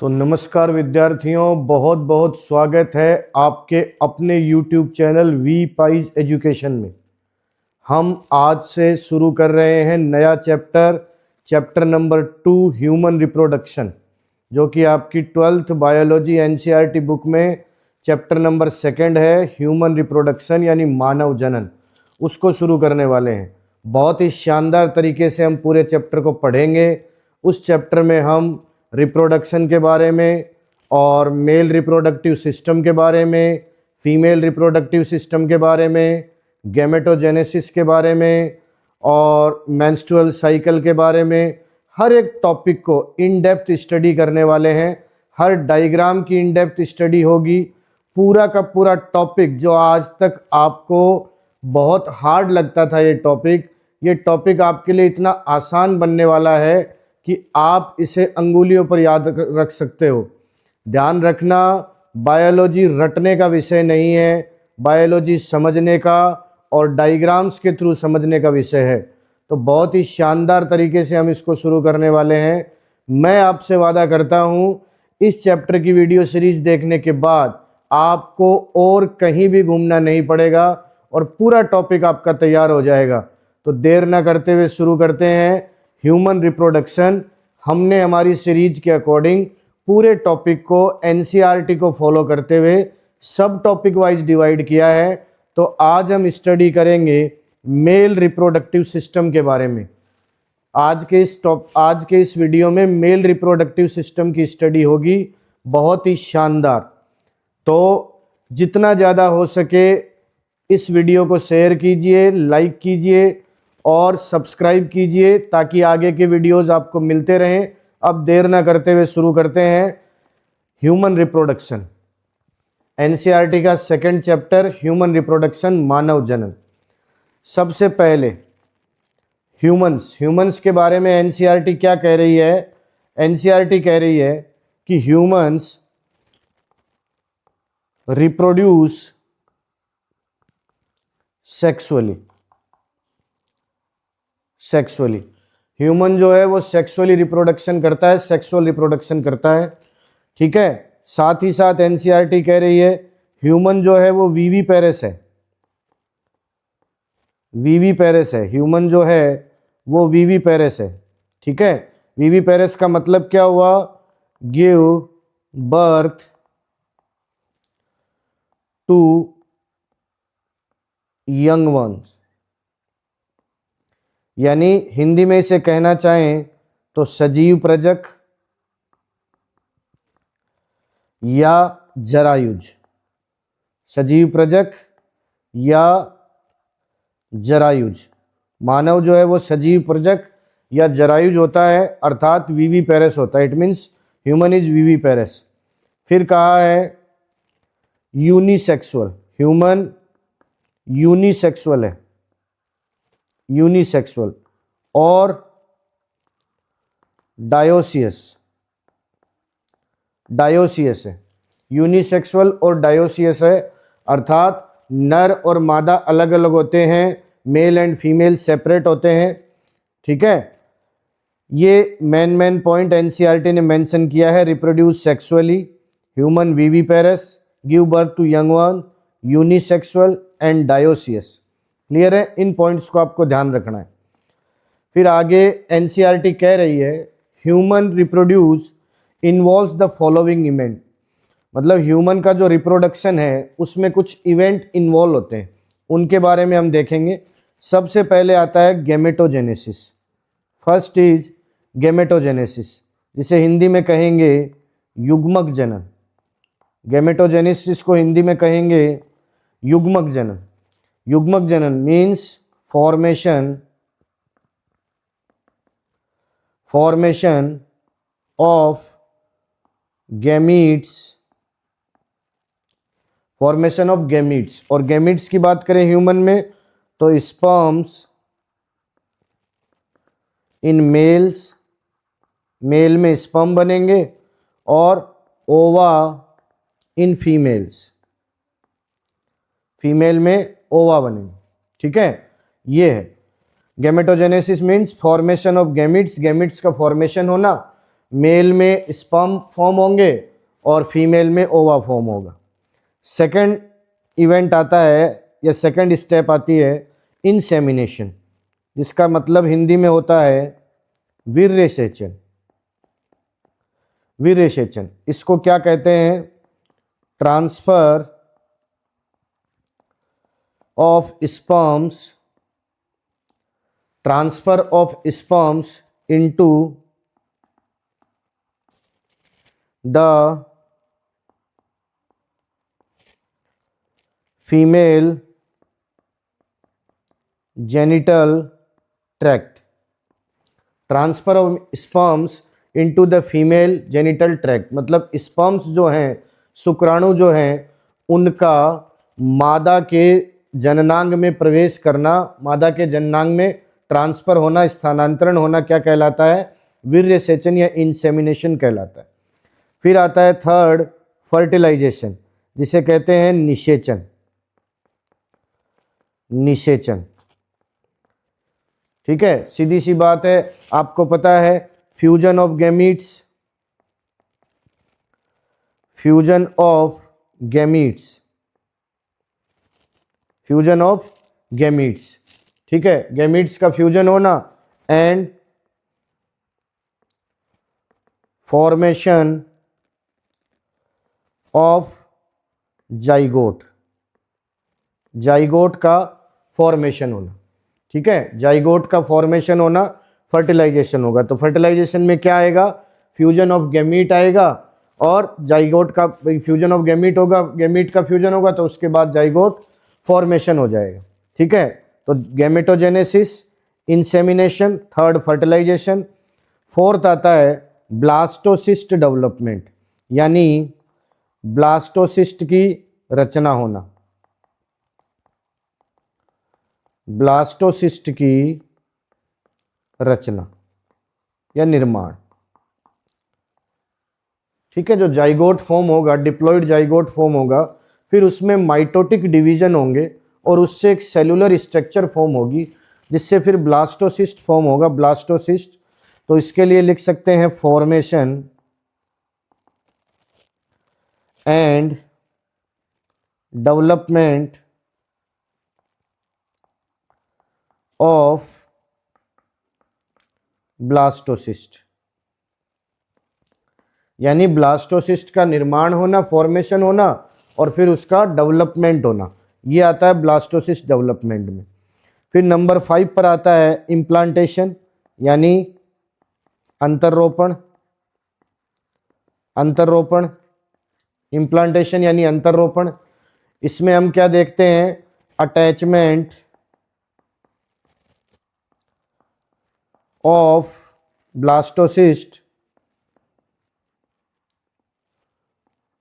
तो नमस्कार विद्यार्थियों, बहुत बहुत स्वागत है आपके अपने YouTube चैनल वी पाइज एजुकेशन में। हम आज से शुरू कर रहे हैं नया चैप्टर नंबर 2 ह्यूमन रिप्रोडक्शन, जो कि आपकी 12th बायोलॉजी NCERT बुक में चैप्टर नंबर 2 है, ह्यूमन रिप्रोडक्शन यानी मानव जनन। उसको शुरू करने वाले हैं। बहुत ही शानदार तरीके से हम पूरे चैप्टर को पढ़ेंगे। उस चैप्टर में हम रिप्रोडक्शन के बारे में और मेल रिप्रोडक्टिव सिस्टम के बारे में, फीमेल रिप्रोडक्टिव सिस्टम के बारे में, गैमेटोजेनेसिस के बारे में और मेंस्ट्रुअल साइकिल के बारे में, हर एक टॉपिक को इन डेप्थ स्टडी करने वाले हैं। हर डायग्राम की इन डेप्थ स्टडी होगी। पूरा का पूरा टॉपिक जो आज तक आपको बहुत हार्ड लगता था, ये टॉपिक आपके लिए इतना आसान बनने वाला है कि आप इसे अंगुलियों पर याद रख सकते हो। ध्यान रखना, बायोलॉजी रटने का विषय नहीं है, बायोलॉजी समझने का और डायग्राम्स के थ्रू समझने का विषय है। तो बहुत ही शानदार तरीके से हम इसको शुरू करने वाले हैं। मैं आपसे वादा करता हूँ, इस चैप्टर की वीडियो सीरीज देखने के बाद आपको और कहीं भी घूमना नहीं पड़ेगा और पूरा टॉपिक आपका तैयार हो जाएगा। तो देर ना करते हुए शुरू करते हैं ह्यूमन रिप्रोडक्शन। हमने हमारी सीरीज के अकॉर्डिंग पूरे टॉपिक को NCERT को फॉलो करते हुए सब टॉपिक वाइज डिवाइड किया है। तो आज हम स्टडी करेंगे मेल रिप्रोडक्टिव सिस्टम के बारे में। आज के इस वीडियो में मेल रिप्रोडक्टिव सिस्टम की स्टडी होगी, बहुत ही शानदार। तो जितना ज़्यादा हो सके इस वीडियो को शेयर कीजिए, लाइक कीजिए और सब्सक्राइब कीजिए ताकि आगे के वीडियोस आपको मिलते रहें। अब देर ना करते हुए शुरू करते हैं ह्यूमन रिप्रोडक्शन, NCERT का 2nd चैप्टर ह्यूमन रिप्रोडक्शन, मानव जनन। सबसे पहले ह्यूमंस के बारे में NCERT क्या कह रही है? NCERT कह रही है कि ह्यूमंस रिप्रोड्यूस सेक्सुअली। ह्यूमन जो है वो सेक्सुअली रिप्रोडक्शन करता है, सेक्सुअल रिप्रोडक्शन करता है। ठीक है। साथ ही साथ NCERT कह रही है ह्यूमन जो है वो विविपेरस है। ह्यूमन जो है वो विविपेरस है। ठीक है। विविपेरस का मतलब क्या हुआ? Give birth to young ones, यानी हिंदी में इसे कहना चाहें तो सजीव प्रजक या जरायुज। सजीव प्रजक या जरायुज। मानव जो है वो सजीव प्रजक या जरायुज होता है, अर्थात विविपेरस होता है। It means human is viviparous. फिर कहा है यूनिसेक्सुअल। ह्यूमन यूनिसेक्सुअल है, यूनिसेक्सुअल। और डायोसियस है। यूनिसेक्सुअल और डायोसियस है, अर्थात नर और मादा अलग अलग होते हैं, मेल एंड फीमेल सेपरेट होते हैं। ठीक है। ये मेन पॉइंट NCERT ने मेंशन किया है। Reproduce sexually, human viviparous, give birth to young one, unisexual and dioecious. Clear है? इन पॉइंट्स को आपको ध्यान रखना है। फिर आगे NCERT कह रही है human reproduce involves the following event. मतलब ह्यूमन का जो रिप्रोडक्शन है उसमें कुछ इवेंट इन्वॉल्व होते हैं, उनके बारे में हम देखेंगे। सबसे पहले आता है गैमेटोजेनेसिस। फर्स्ट इज गैमेटोजेनेसिस, जिसे हिंदी में कहेंगे युग्मक जनन। गैमेटोजेनेसिस को हिंदी में कहेंगे युग्मक जनन। युग्मक जनन मीन्स फॉर्मेशन ऑफ गैमीट्स। और गैमीट्स की बात करें ह्यूमन में तो स्पर्म्स इन मेल्स, मेल में स्पर्म बनेंगे, और ओवा इन फीमेल्स, फीमेल में ओवा बनेंगे। ठीक है। ये है gametogenesis means formation of gametes, gametes का फॉर्मेशन होना, मेल में स्पर्म फॉर्म होंगे और फीमेल में ओवा फॉर्म होगा। सेकंड इवेंट आता है या सेकंड स्टेप आती है इंसेमिनेशन, जिसका मतलब हिंदी में होता है वीर्य सेचन। वीर्य सेचन इसको क्या कहते हैं? Transfer of sperms, transfer of sperms into the female genital tract. Transfer of sperms into the female genital tract मतलब स्पर्म्स जो हैं, शुक्राणु जो हैं, उनका मादा के जननांग में प्रवेश करना, मादा के जननांग में ट्रांसफर होना, स्थानांतरण होना क्या कहलाता है? वीर्य सेचन या इंसेमिनेशन कहलाता है। फिर आता है थर्ड फर्टिलाइजेशन, जिसे कहते हैं निषेचन। निषेचन, ठीक है, सीधी सी बात है, आपको पता है fusion of gametes, fusion of gametes, fusion of gametes, ठीक है, गैमीट्स का फ्यूजन होना and formation of zygote, zygote का फॉर्मेशन होना, ठीक है, जाइगोट का फॉर्मेशन होना फर्टिलाइजेशन होगा। तो फर्टिलाइजेशन में क्या आएगा? फ्यूजन ऑफ गैमीट आएगा और जाइगोट का फ्यूजन ऑफ गैमीट होगा, गैमीट का फ्यूजन होगा तो उसके बाद जाइगोट फॉर्मेशन हो जाएगा, ठीक है। तो gametogenesis, insemination, third fertilisation. Fourth आता है ब्लास्टोसिस्ट डेवलपमेंट, यानी ब्लास्टोसिस्ट की रचना होना, ब्लास्टोसिस्ट की रचना या निर्माण, ठीक है। जो जाइगोट फॉर्म होगा, डिप्लॉइड जाइगोट फॉर्म होगा, फिर उसमें माइटोटिक डिवीजन होंगे और उससे एक सेलुलर स्ट्रक्चर फॉर्म होगी, जिससे फिर ब्लास्टोसिस्ट फॉर्म होगा, ब्लास्टोसिस्ट। तो इसके लिए लिख सकते हैं formation and development of blastocyst, यानी ब्लास्टोसिस्ट का निर्माण होना, फॉर्मेशन होना और फिर उसका डेवलपमेंट होना, ये आता है ब्लास्टोसिस्ट डेवलपमेंट में। फिर नंबर 5 पर आता है इम्प्लांटेशन, यानी अंतर्रोपण, अंतर्रोपण, इम्प्लांटेशन यानी अंतर्रोपण। इसमें हम क्या देखते हैं? Attachment of blastocyst,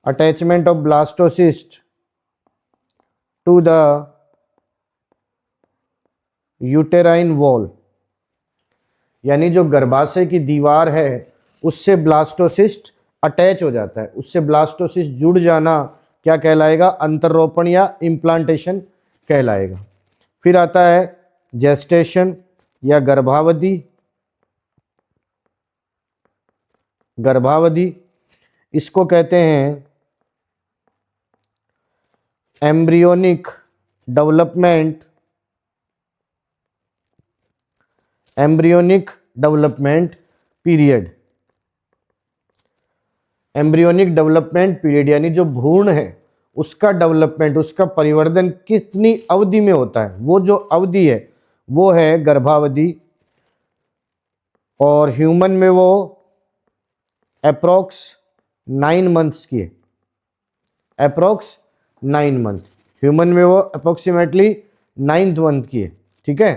attachment of blastocyst to the uterine wall, यानी जो गर्भाशय की दीवार है उससे ब्लास्टोसिस्ट अटैच हो जाता है, उससे ब्लास्टोसिस्ट जुड़ जाना क्या कहलाएगा? अंतर्रोपण या इम्प्लांटेशन कहलाएगा। फिर आता है जेस्टेशन या गर्भावधि, गर्भावधि इसको कहते हैं embryonic development, embryonic development period, embryonic development period यानी जो भ्रूण है उसका डेवलपमेंट, उसका परिवर्धन कितनी अवधि में होता है, वो जो अवधि है वो है गर्भावधि। और ह्यूमन में वो अप्रोक्स 9 मंथ्स की है, अप्रोक्स 9 मंथ, ह्यूमन में वो अप्रोक्सीमेटली 9th मंथ की है, ठीक है।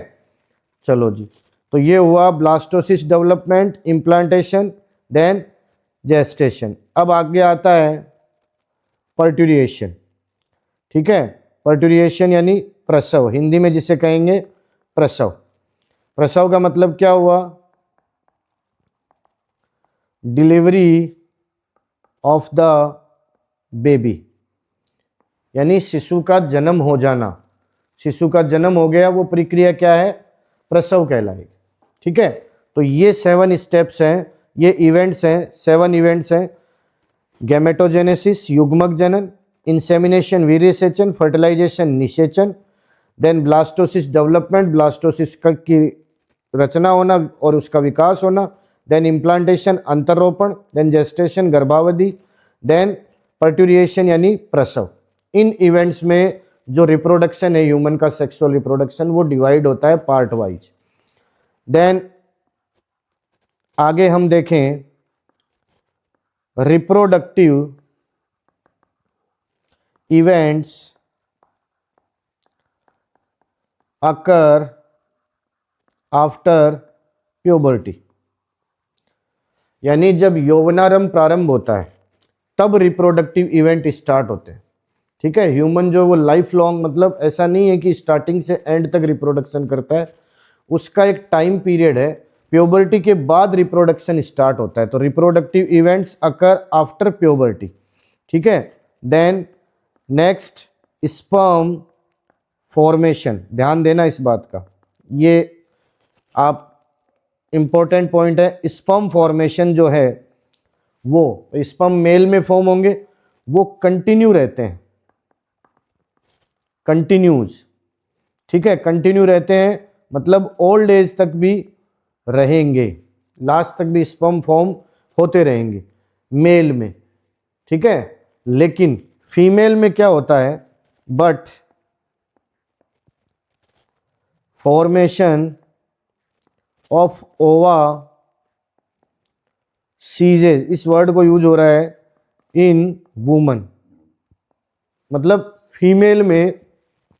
चलो जी, तो ये हुआ blastocyst development, implantation, then gestation. अब आगे आता है पर्ट्यूरिएशन, ठीक है। पर्ट्यूरिएशन यानी प्रसव, हिंदी में जिसे कहेंगे प्रसव। प्रसव का मतलब क्या हुआ? डिलीवरी ऑफ द बेबी, यानी शिशु का जन्म हो जाना, शिशु का जन्म हो गया, वो प्रक्रिया क्या है? प्रसव कहलाएगी, ठीक है। तो ये 7 स्टेप्स हैं ये इवेंट्स हैं, 7 इवेंट्स हैं। गैमेटोजेनेसिस युग्मक जनन, इंसेमिनेशन वीर्य सेचन, फर्टिलाइजेशन निषेचन, देन ब्लास्टोसिस डेवलपमेंट, ब्लास्टोसिस की रचना होना और उसका विकास होना, देन इम्प्लांटेशन अंतरोपण, देन जेस्टेशन गर्भावधि, देन पर्ट्यूरिएशन यानी प्रसव। इन इवेंट्स में जो रिप्रोडक्शन है ह्यूमन का, सेक्सुअल रिप्रोडक्शन, वो डिवाइड होता है पार्ट वाइज। देन आगे हम देखें reproductive events occur after puberty, यानी जब यौवनारंभ प्रारंभ होता है तब रिप्रोडक्टिव इवेंट स्टार्ट होते हैं। ठीक है, ह्यूमन जो वो लाइफ लॉन्ग, मतलब ऐसा नहीं है कि स्टार्टिंग से एंड तक रिप्रोडक्शन करता है, उसका एक टाइम पीरियड है, प्यूबर्टी के बाद रिप्रोडक्शन स्टार्ट होता है। तो reproductive events occur after puberty. ठीक है, देन नेक्स्ट स्पर्म फॉर्मेशन, ध्यान देना इस बात का, ये आप इंपॉर्टेंट पॉइंट है। स्पर्म फॉर्मेशन जो है वो स्पर्म मेल में फॉर्म होंगे, वो कंटिन्यू रहते हैं, कंटिन्यूज। ठीक है, कंटिन्यू रहते हैं मतलब ओल्ड एज तक भी रहेंगे, लास्ट तक भी स्पर्म फॉर्म होते रहेंगे मेल में। ठीक है, लेकिन फीमेल में क्या होता है, बट फॉर्मेशन ऑफ ओवा सीजेज, इस वर्ड को यूज हो रहा है इन वुमन, मतलब फीमेल में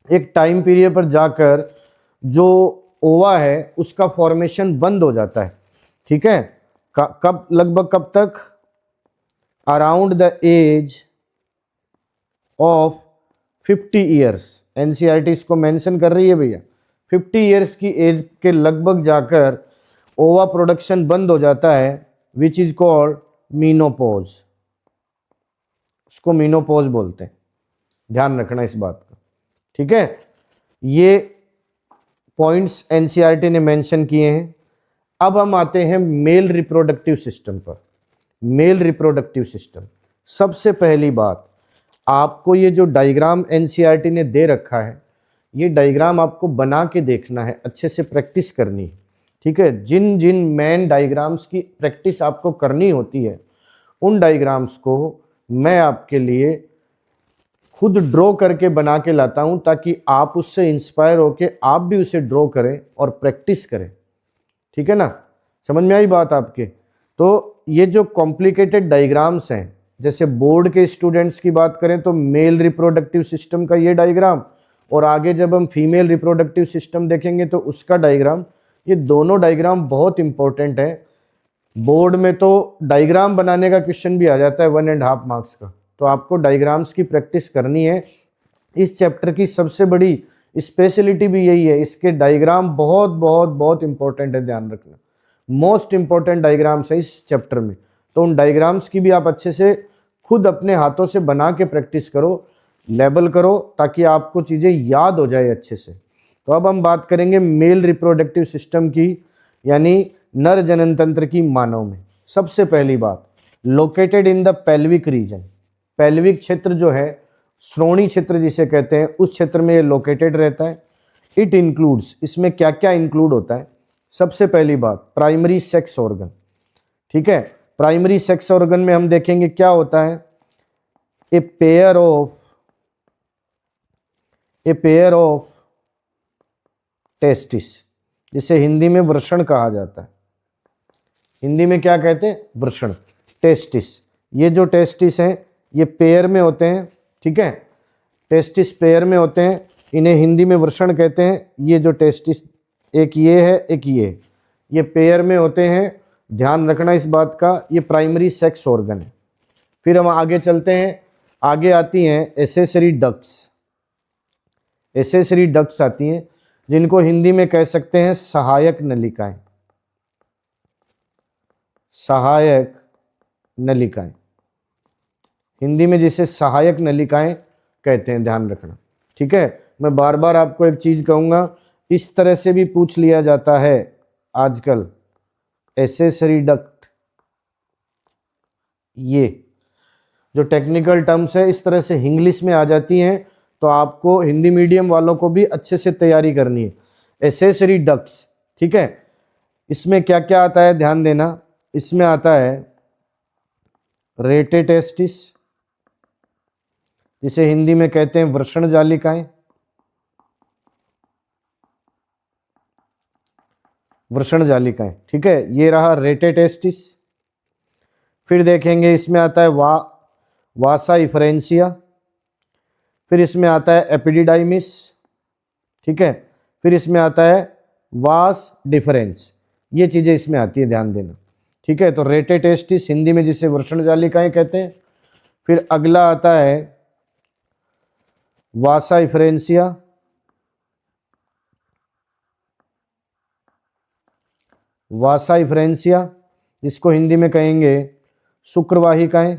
एक टाइम पीरियड पर जाकर जो ओवा है उसका फॉर्मेशन बंद हो जाता है। ठीक है, कब, लगभग कब तक, around the age of 50 years. NCERT इसको मेंशन कर रही है भैया, 50 ईयर्स की एज के लगभग जाकर ओवा प्रोडक्शन बंद हो जाता है, विच इज कॉल्ड मीनोपॉज। उसको मीनोपॉज बोलते हैं, ध्यान रखना इस बात का। ठीक है, ये पॉइंट्स एनसीईआरटी ने मेंशन किए हैं। अब हम आते हैं मेल रिप्रोडक्टिव सिस्टम पर। मेल रिप्रोडक्टिव सिस्टम, सबसे पहली बात, आपको ये जो डायग्राम एनसीईआरटी ने दे रखा है, ये डायग्राम आपको बना के देखना है, अच्छे से प्रैक्टिस करनी है। ठीक है, जिन जिन मेन डायग्राम्स की प्रैक्टिस आपको करनी होती है, उन डायग्राम्स को मैं आपके लिए खुद ड्रॉ करके बना के लाता हूं, ताकि आप उससे इंस्पायर होके आप भी उसे ड्रॉ करें और प्रैक्टिस करें। ठीक है ना, समझ में आई बात आपके? तो ये जो कॉम्प्लिकेटेड डायग्राम्स हैं, जैसे बोर्ड के स्टूडेंट्स की बात करें तो मेल रिप्रोडक्टिव सिस्टम का ये डायग्राम, और आगे जब हम फीमेल रिप्रोडक्टिव सिस्टम देखेंगे तो उसका डायग्राम, ये दोनों डायग्राम बहुत इंपॉर्टेंट है। बोर्ड में तो डायग्राम बनाने का क्वेश्चन भी आ जाता है 1.5 मार्क्स का, तो आपको डायग्राम्स की प्रैक्टिस करनी है। इस चैप्टर की सबसे बड़ी स्पेशलिटी भी यही है, इसके डायग्राम बहुत बहुत बहुत इंपॉर्टेंट है, ध्यान रखना। मोस्ट इंपॉर्टेंट डायग्राम्स है इस चैप्टर में, तो उन डायग्राम्स की भी आप अच्छे से खुद अपने हाथों से बना के प्रैक्टिस करो, लेबल करो, ताकि आपको चीज़ें याद हो जाए अच्छे से। तो अब हम बात करेंगे मेल रिप्रोडक्टिव सिस्टम की, यानी नर जनन तंत्र की मानव में। सबसे पहली बात, located in the pelvic region. Pelvic क्षेत्र जो है, श्रोणी क्षेत्र जिसे कहते हैं, उस क्षेत्र में ये लोकेटेड रहता है। इट इंक्लूड्स, इसमें क्या क्या इंक्लूड होता है? सबसे पहली बात, प्राइमरी सेक्स ऑर्गन। ठीक है, प्राइमरी सेक्स ऑर्गन में हम देखेंगे क्या होता है, ए पेयर ऑफ टेस्टिस, जिसे हिंदी में वृषण कहा जाता है। हिंदी में क्या कहते हैं? वृषण, टेस्टिस। ये जो टेस्टिस हैं ये पेयर में होते हैं। ठीक है, टेस्टिस पेयर में होते हैं, इन्हें हिंदी में वृषण कहते हैं। ये जो टेस्टिस, एक ये है एक ये पेयर में होते हैं, ध्यान रखना इस बात का। ये प्राइमरी सेक्स ऑर्गन है। फिर हम आगे चलते हैं, आगे आती हैं एसेसरी डक्ट्स। एसेसरी डक्ट्स आती हैं, जिनको हिंदी में कह सकते हैं सहायक नलिकाएं। सहायक नलिकाएं, हिंदी में जिसे सहायक नलिकाएं कहते हैं, ध्यान रखना। ठीक है, मैं बार बार आपको एक चीज कहूंगा, इस तरह से भी पूछ लिया जाता है आजकल, एसेसरी डक्ट ये जो टेक्निकल टर्म्स है इस तरह से इंग्लिश में आ जाती हैं, तो आपको हिंदी मीडियम वालों को भी अच्छे से तैयारी करनी है। एसेसरी डक्ट्स, ठीक है, इसमें क्या क्या आता है ध्यान देना। इसमें आता है रेटेटेस्टिस, जिसे हिंदी में कहते हैं वृषण जालिकाएं, वृषण जालिकाएं, ठीक है, ये रहा रेटेटेस्टिस। फिर देखेंगे इसमें आता है वासा इफरेंसिया, फिर इसमें आता है एपिडिडाइमिस, ठीक है, फिर इसमें आता है वास डिफरेंस, ये चीजें इसमें आती है, ध्यान देना, ठीक है। तो रेटेटेस्टिस हिंदी में जिसे वृषण जालिकाएं कहते हैं। फिर अगला आता है वासा इफरेंसिया, वासा इफरेंसिया जिसको हिंदी में कहेंगे शुक्रवाहिकाएं,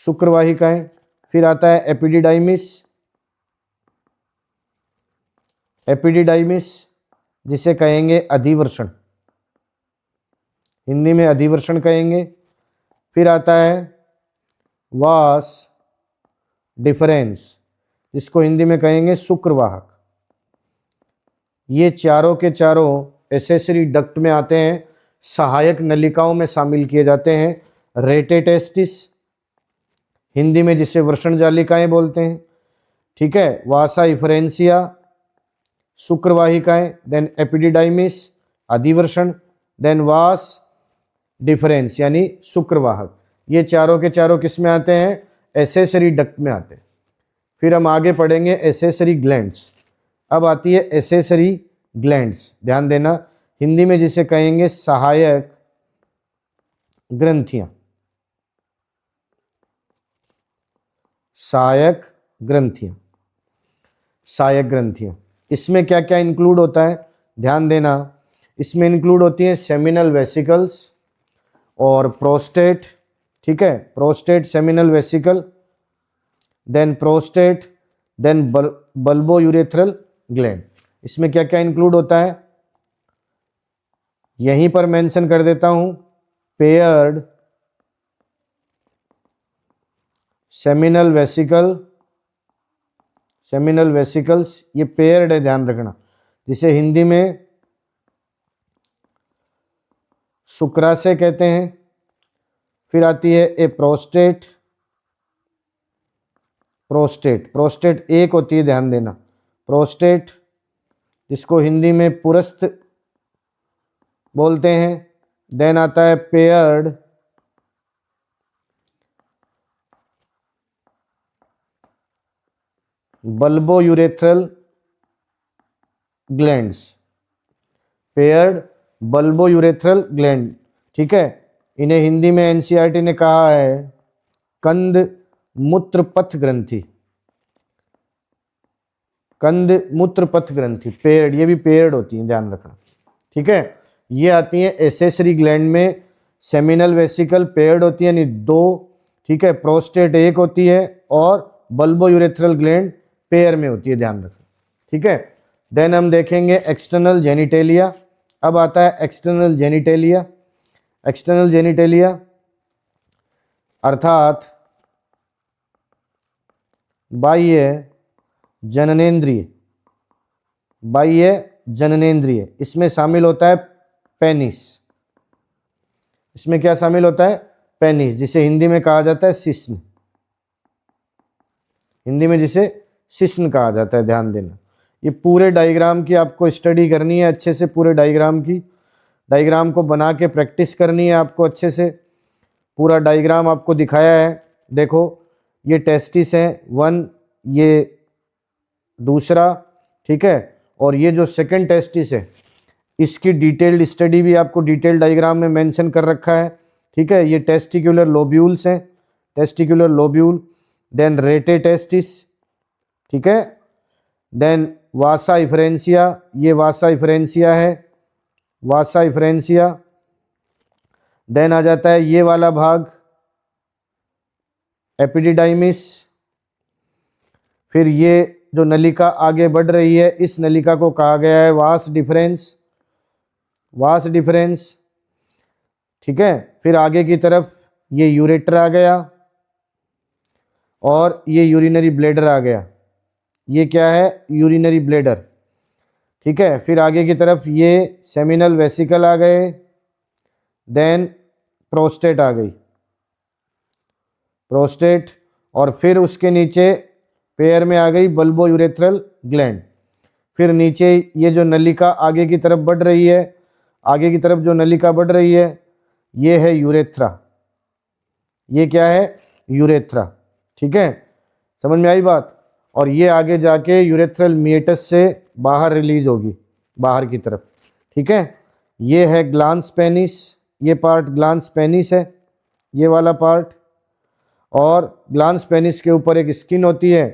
शुक्रवाहिकाएं। फिर आता है एपिडिडाइमिस, एपिडिडाइमिस जिसे कहेंगे अधिवर्षण, हिंदी में अधिवर्षण कहेंगे। फिर आता है वास डिफरेंस, जिसको हिंदी में कहेंगे शुक्रवाहक। ये चारों के चारों एसेसरी डक्ट में आते हैं, सहायक नलिकाओं में शामिल किए जाते हैं। रेटेटेस्टिस हिंदी में जिसे वृषण जालिकाएं बोलते हैं, ठीक है, वासा इफरेंसिया शुक्रवाहिकाएं, देन एपिडिडाइमिस अधिवर्षण, देन वास डिफरेंस यानी शुक्रवाहक। ये चारों के चारों किस में आते हैं? एसेसरी डक्ट में आते हैं। फिर हम आगे पढ़ेंगे एसेसरी ग्लैंड्स। अब आती है एसेसरी ग्लैंड्स, ध्यान देना, हिंदी में जिसे कहेंगे सहायक ग्रंथियां, सहायक ग्रंथियां, सहायक ग्रंथियां। इसमें क्या क्या इंक्लूड होता है ध्यान देना, इसमें इंक्लूड होती हैं सेमिनल वेसिकल्स और प्रोस्टेट, ठीक है, prostate seminal vesicle, then prostate, then bulbourethral gland. इसमें क्या क्या इंक्लूड होता है यहीं पर मेंशन कर देता हूं, paired seminal vesicle, seminal vesicles ये पेयर्ड है, ध्यान रखना, जिसे हिंदी में शुक्राशय कहते हैं। फिर आती है ए प्रोस्टेट, प्रोस्टेट, प्रोस्टेट एक होती है, ध्यान देना, प्रोस्टेट जिसको हिंदी में पुरस्थ बोलते हैं। देन आता है paired bulbo urethral glands, paired bulbo urethral gland, ठीक है, इन्हें हिंदी में एनसीईआरटी ने कहा है कंद मूत्र पथ ग्रंथि, कंद मूत्र पथ ग्रंथि, पेयर्ड, ये भी पेयर्ड होती है, ध्यान रखना, ठीक है। ये आती हैं एसेसरी ग्लैंड में, सेमिनल वेसिकल पेयर्ड होती है यानी दो, ठीक है, प्रोस्टेट एक होती है और बल्बो यूरेथ्रल ग्लैंड पेयर में होती है, ध्यान रखना, ठीक है। देन हम देखेंगे एक्सटर्नल जेनिटेलिया। अब आता है एक्सटर्नल जेनिटेलिया। एक्सटर्नल जेनिटेलिया अर्थात बाह्य जननेंद्रिय, बाह्य जननेंद्रिय, इसमें शामिल होता है पेनिस, इसमें क्या शामिल होता है? पेनिस, जिसे हिंदी में कहा जाता है शिश्न, हिंदी में जिसे शिश्न कहा जाता है, ध्यान देना। ये पूरे डायग्राम की आपको स्टडी करनी है अच्छे से, पूरे डायग्राम की, डायग्राम को बना के प्रैक्टिस करनी है आपको अच्छे से। पूरा डायग्राम आपको दिखाया है, देखो ये टेस्टिस है वन, ये दूसरा, ठीक है, और ये जो सेकंड टेस्टिस है इसकी डिटेल्ड स्टडी भी आपको डिटेल डायग्राम में मेंशन कर रखा है, ठीक है। ये टेस्टिकुलर लोब्यूल्स हैं, टेस्टिकुलर लोब्यूल, देन रेटे टेस्टिस, ठीक है, देन वासा इफरेंसिया, ये वासा इफरेंसिया है, वासा इफरेंसिया। देन आ जाता है ये वाला भाग एपिडिडाइमिस। फिर ये जो नलिका आगे बढ़ रही है इस नलिका को कहा गया है वास डिफरेंस, वास डिफरेंस, ठीक है। फिर आगे की तरफ ये यूरेटर आ गया और ये यूरिनरी ब्लेडर आ गया। ये क्या है? यूरिनरी ब्लेडर, ठीक है। फिर आगे की तरफ ये सेमिनल वेसिकल आ गए, देन प्रोस्टेट आ गई, प्रोस्टेट, और फिर उसके नीचे पेयर में आ गई बल्बो यूरेथ्रल ग्लैंड। फिर नीचे ये जो नलिका आगे की तरफ बढ़ रही है, आगे की तरफ जो नलिका बढ़ रही है ये है यूरेथ्रा। ये क्या है? यूरेथ्रा, ठीक है। समझ में आई बात? और ये आगे जाके यूरेथ्रल मीएटस से बाहर रिलीज होगी, बाहर की तरफ, ठीक है। ये है ग्लांस पेनिस, ये पार्ट ग्लांस पेनिस है, ये वाला पार्ट। और ग्लांस पेनिस के ऊपर एक स्किन होती है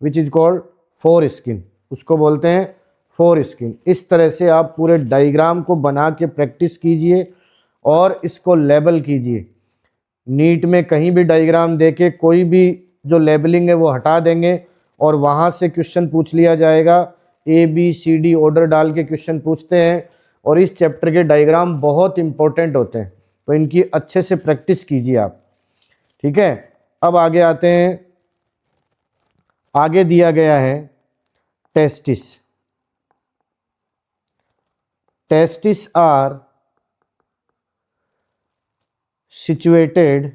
विच इज कॉल्ड फोर स्किन, उसको बोलते हैं फोर स्किन। इस तरह से आप पूरे डायग्राम को बना के प्रैक्टिस कीजिए और इसको लेबल कीजिए। नीट में कहीं भी डायग्राम देके कोई भी जो लेबलिंग है वो हटा देंगे और वहाँ से क्वेश्चन पूछ लिया जाएगा। ABCD ऑर्डर डाल के क्वेश्चन पूछते हैं और इस चैप्टर के डायग्राम बहुत इंपॉर्टेंट होते हैं, तो इनकी अच्छे से प्रैक्टिस कीजिए आप, ठीक है। अब आगे आते हैं। आगे दिया गया है testis. Testis are situated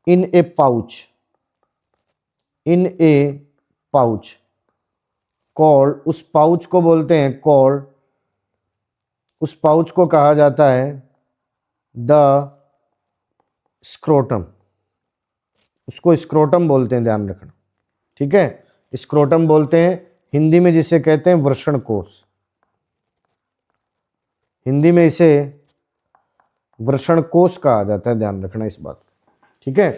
in a pouch, in a pouch called, उस पाउच को बोलते हैं called, उस पाउच को कहा जाता है द स्क्रोटम, उसको स्क्रोटम बोलते हैं, ध्यान रखना, ठीक है। स्क्रोटम बोलते हैं हिंदी में, जिसे कहते हैं वृषण कोश, हिंदी में इसे वृषण कोश कहा जाता है, ध्यान रखना इस बात, ठीक है।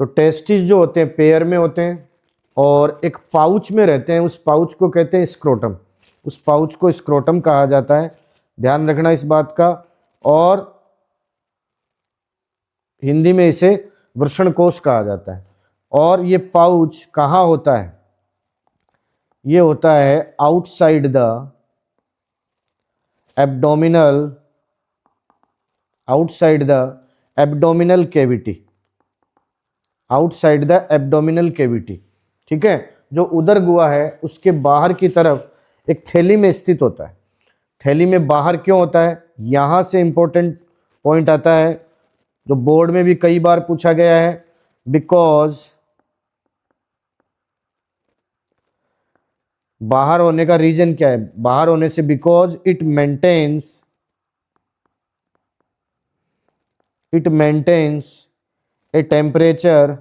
तो टेस्टिस जो होते हैं पेयर में होते हैं और एक पाउच में रहते हैं, उस पाउच को कहते हैं स्क्रोटम, उस पाउच को स्क्रोटम कहा जाता है, ध्यान रखना इस बात का। और हिंदी में इसे वृषण कोश कहा जाता है। और ये पाउच कहाँ होता है? ये होता है outside the abdominal, outside the abdominal cavity, outside the abdominal cavity, ठीक है। जो उदर गुहा है उसके बाहर की तरफ एक थैली में स्थित होता है। थैली में बाहर क्यों होता है? यहां से इंपॉर्टेंट पॉइंट आता है जो बोर्ड में भी कई बार पूछा गया है। बिकॉज बाहर होने का रीजन क्या है? बाहर होने से because it maintains a temperature,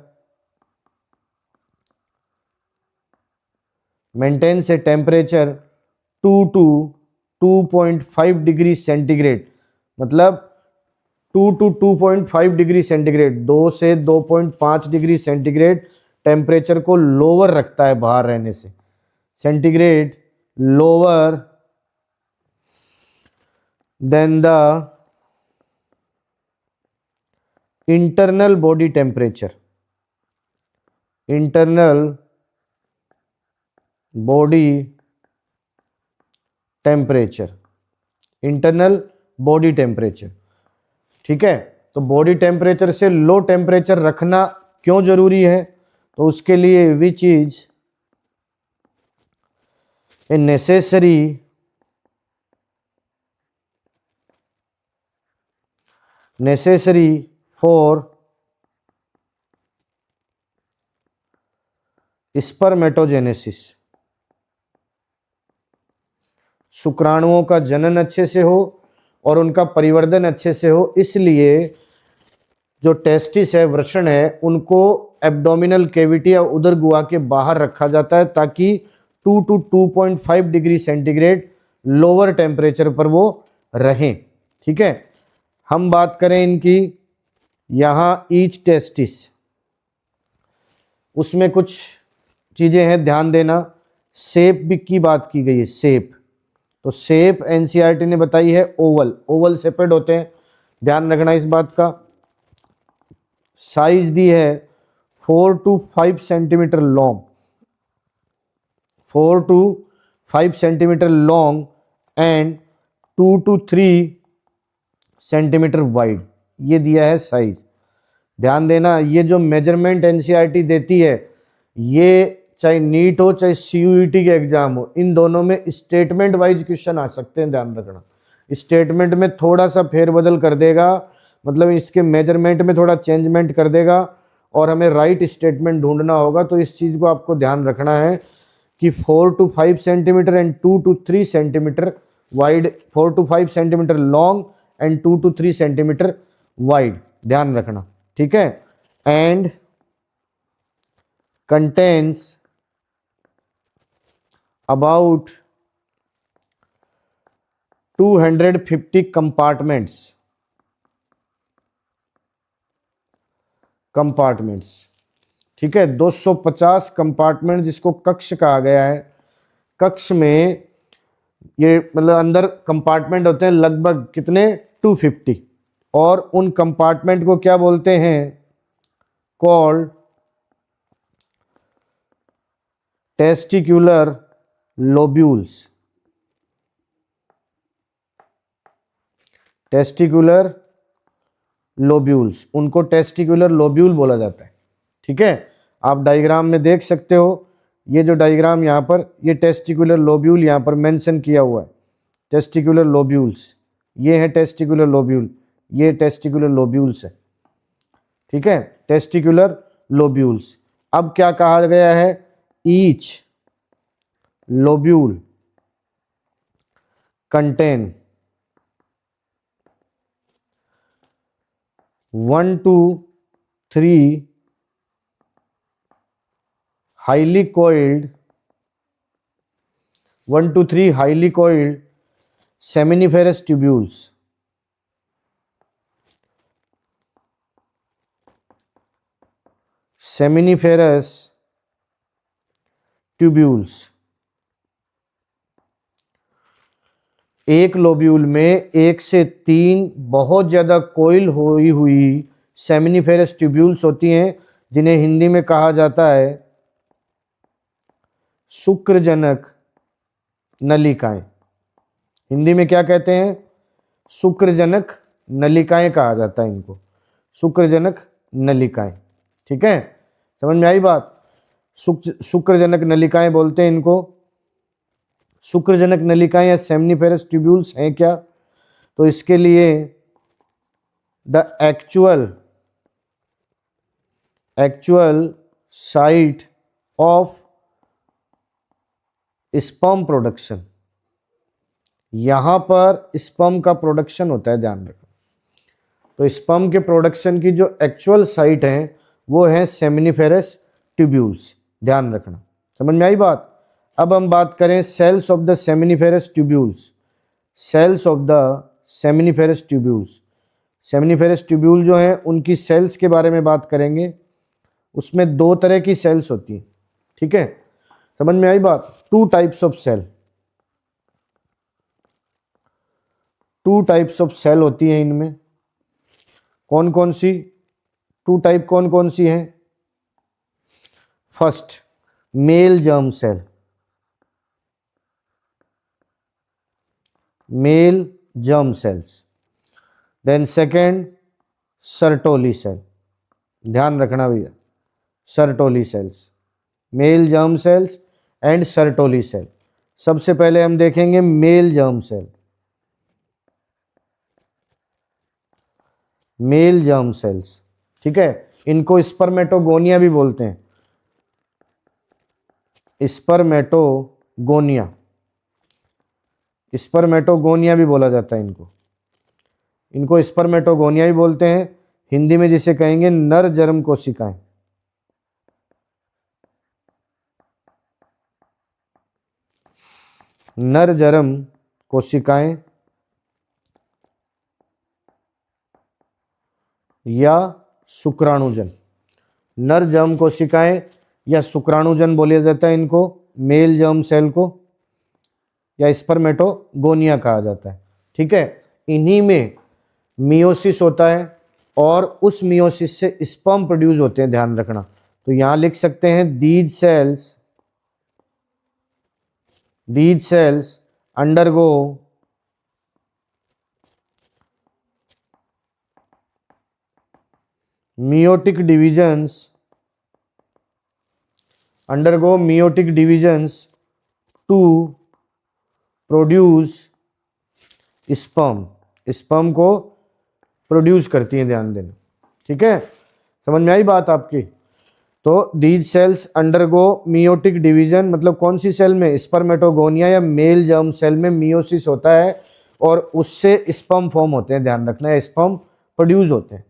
maintains a temperature 2 to 2.5 degree centigrade, मतलब 2 to 2.5 डिग्री सेंटीग्रेड, 2 से 2.5 डिग्री सेंटीग्रेड टेम्परेचर को लोअर रखता है बाहर रहने से, centigrade lower than the internal body temperature, internal body temperature, internal body temperature, ठीक है। तो बॉडी टेम्परेचर से लो टेम्परेचर रखना क्यों जरूरी है? तो उसके लिए which is a necessary for spermatogenesis, शुक्राणुओं का जनन अच्छे से हो और उनका परिवर्धन अच्छे से हो, इसलिए जो टेस्टिस है, वृषण है, उनको एब्डोमिनल कैविटी या उदर गुहा के बाहर रखा जाता है ताकि 2 to 2.5 degree centigrade lower temperature पर वो रहें, ठीक है। हम बात करें इनकी, यहाँ ईच टेस्टिस, उसमें कुछ चीज़ें हैं, ध्यान देना। शेप भी की बात की गई है, शेप, तो शेप एनसीईआरटी ने बताई है ओवल, ओवल शेपेड होते हैं, ध्यान रखना इस बात का। साइज दी है 4 to 5 centimetre long, 4 to 5 centimetre long and 2 to 3 centimetre wide, ये दिया है साइज। ध्यान देना, ये जो मेजरमेंट एनसीईआरटी देती है, ये चाहे नीट हो चाहे सीयूईटी के एग्जाम हो, इन दोनों में स्टेटमेंट वाइज क्वेश्चन आ सकते हैं, ध्यान रखना। स्टेटमेंट में थोड़ा सा फेरबदल कर देगा, मतलब इसके मेजरमेंट में थोड़ा चेंजमेंट कर देगा और हमें राइट स्टेटमेंट ढूंढना होगा। तो इस चीज़ को आपको ध्यान रखना है कि 4 to 5 centimetre and 2 to 3 centimetre wide, 4 to 5 centimetre long and 2 to 3 centimetre wide, ध्यान रखना, ठीक है। एंड कंटेन्स about 250 कंपार्टमेंट्स, ठीक है। 250 कंपार्टमेंट जिसको कक्ष कहा गया है। कक्ष में ये मतलब अंदर कंपार्टमेंट होते हैं लगभग कितने, 250, और उन कंपार्टमेंट को क्या बोलते हैं, called testicular lobules. Testicular lobules, उनको टेस्टिकुलर लोब्यूल बोला जाता है, ठीक है। आप डायग्राम में देख सकते हो, ये जो डायग्राम यहाँ पर, ये टेस्टिकुलर लोब्यूल यहाँ पर मेंशन किया हुआ है, टेस्टिकुलर लोब्यूल्स, ये है टेस्टिकुलर लोब्यूल, ये टेस्टिकुलर लोब्यूल्स है, ठीक है, टेस्टिकुलर लोब्यूल्स। अब क्या कहा गया है, each lobule contain 1 to 3 highly coiled, 1 to 3 highly coiled seminiferous tubules, seminiferous tubules। एक लोब्यूल में 1 से 3 बहुत ज़्यादा कोइल हुई सेमिनिफेरस ट्यूब्यूल्स होती हैं, जिन्हें हिंदी में कहा जाता है शुक्रजनक नलिकाएं। हिंदी में क्या कहते हैं, शुक्रजनक नलिकाएं कहा जाता है इनको, शुक्रजनक नलिकाएं, ठीक है। समझ में आई बात, शुक्रजनक नलिकाएं बोलते हैं इनको। शुक्रजनक नलिकाएं या सेमिनिफेरस ट्यूब्यूल्स हैं क्या, तो इसके लिए the actual site of sperm production, यहां पर स्पर्म का प्रोडक्शन होता है, ध्यान रखो। तो स्पर्म के प्रोडक्शन की जो एक्चुअल साइट है वो है सेमिनिफेरस ट्यूब्यूल्स, ध्यान रखना। समझ में आई बात। अब हम बात करें cells of the seminiferous tubules, cells of the seminiferous tubules. Seminiferous tubule जो हैं उनकी सेल्स के बारे में बात करेंगे। उसमें 2 तरह की सेल्स होती हैं, ठीक है, समझ में आई बात। 2 types of cell, 2 types of cell होती हैं इनमें। कौन कौन सी 2 टाइप, कौन कौन सी हैं। First, male germ cell, male germ cells. Then second, Sertoli cell, ध्यान रखना भैया, Sertoli cells, male germ cells and Sertoli cell. सबसे पहले हम देखेंगे male germ cell, male germ cells, ठीक है। इनको स्पर्मेटोगोनिया भी बोलते हैं, स्पर्मेटोगोनिया, स्पर्मेटोगोनिया भी बोला जाता है इनको, इनको स्पर्मेटोगोनिया भी बोलते हैं। हिंदी में जिसे कहेंगे नर जर्म कोशिकाएं, नर जर्म कोशिकाएं या शुक्राणुजन, नर जर्म कोशिकाएं या शुक्राणुजन बोला जाता है इनको, मेल जर्म सेल को, या स्पर्मेटोगोनिया कहा जाता है, ठीक है। इन्हीं में मियोसिस होता है और उस मियोसिस से स्पर्म प्रोड्यूस होते हैं, ध्यान रखना। तो यहां लिख सकते हैं these sales undergo meiotic divisions, undergo meiotic divisions to produce sperm, sperm को प्रोड्यूस करती हैं, ध्यान देना। ठीक है, समझ में आई बात आपकी। तो these cells undergo meiotic division, मतलब कौन सी सेल में, स्पर्मेटोगोनिया या मेल जर्म सेल में मियोसिस होता है और उससे स्पर्म फॉर्म होते हैं, ध्यान रखना है, स्पर्म प्रोड्यूस होते हैं।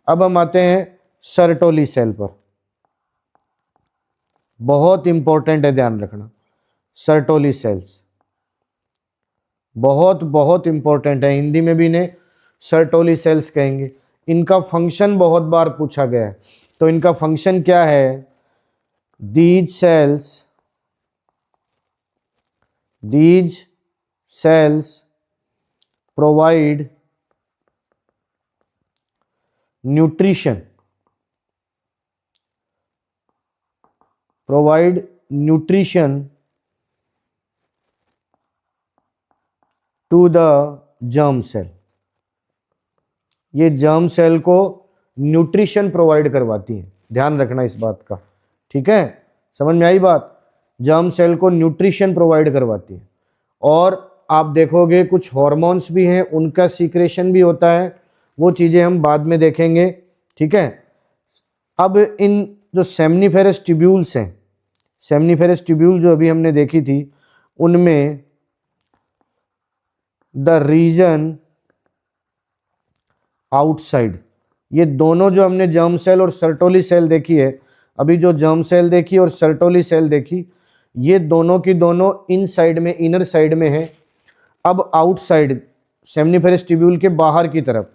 अब हम आते हैं सर्टोली सेल पर, बहुत इंपॉर्टेंट है, ध्यान रखना। सर्टोली सेल्स बहुत बहुत इंपॉर्टेंट है, हिंदी में भी इन्हें सर्टोली सेल्स कहेंगे। इनका फंक्शन बहुत बार पूछा गया है, तो इनका फंक्शन क्या है? These cells provide nutrition to the germ cell. ये जर्म सेल को न्यूट्रिशन प्रोवाइड करवाती है, ध्यान रखना इस बात का। ठीक है, समझ में आई बात? जर्म सेल को न्यूट्रिशन प्रोवाइड करवाती है। और आप देखोगे कुछ हॉर्मोन्स भी हैं, उनका सीक्रेशन भी होता है, वो चीज़ें हम बाद में देखेंगे। ठीक है, अब इन जो सेमनीफेरस ट्यूब्यूल्स हैं, सेमनीफेरस ट्यूब्यूल जो अभी हमने देखी थी, उनमें द रीजन आउटसाइड, ये दोनों जो हमने जर्म सेल और सर्टोली सेल देखी है, अभी जो जर्म सेल देखी और सर्टोली सेल देखी, ये दोनों की दोनों इन साइड में, इनर साइड में है। अब आउटसाइड, सेमनीफेरस ट्यूब्यूल के बाहर की तरफ,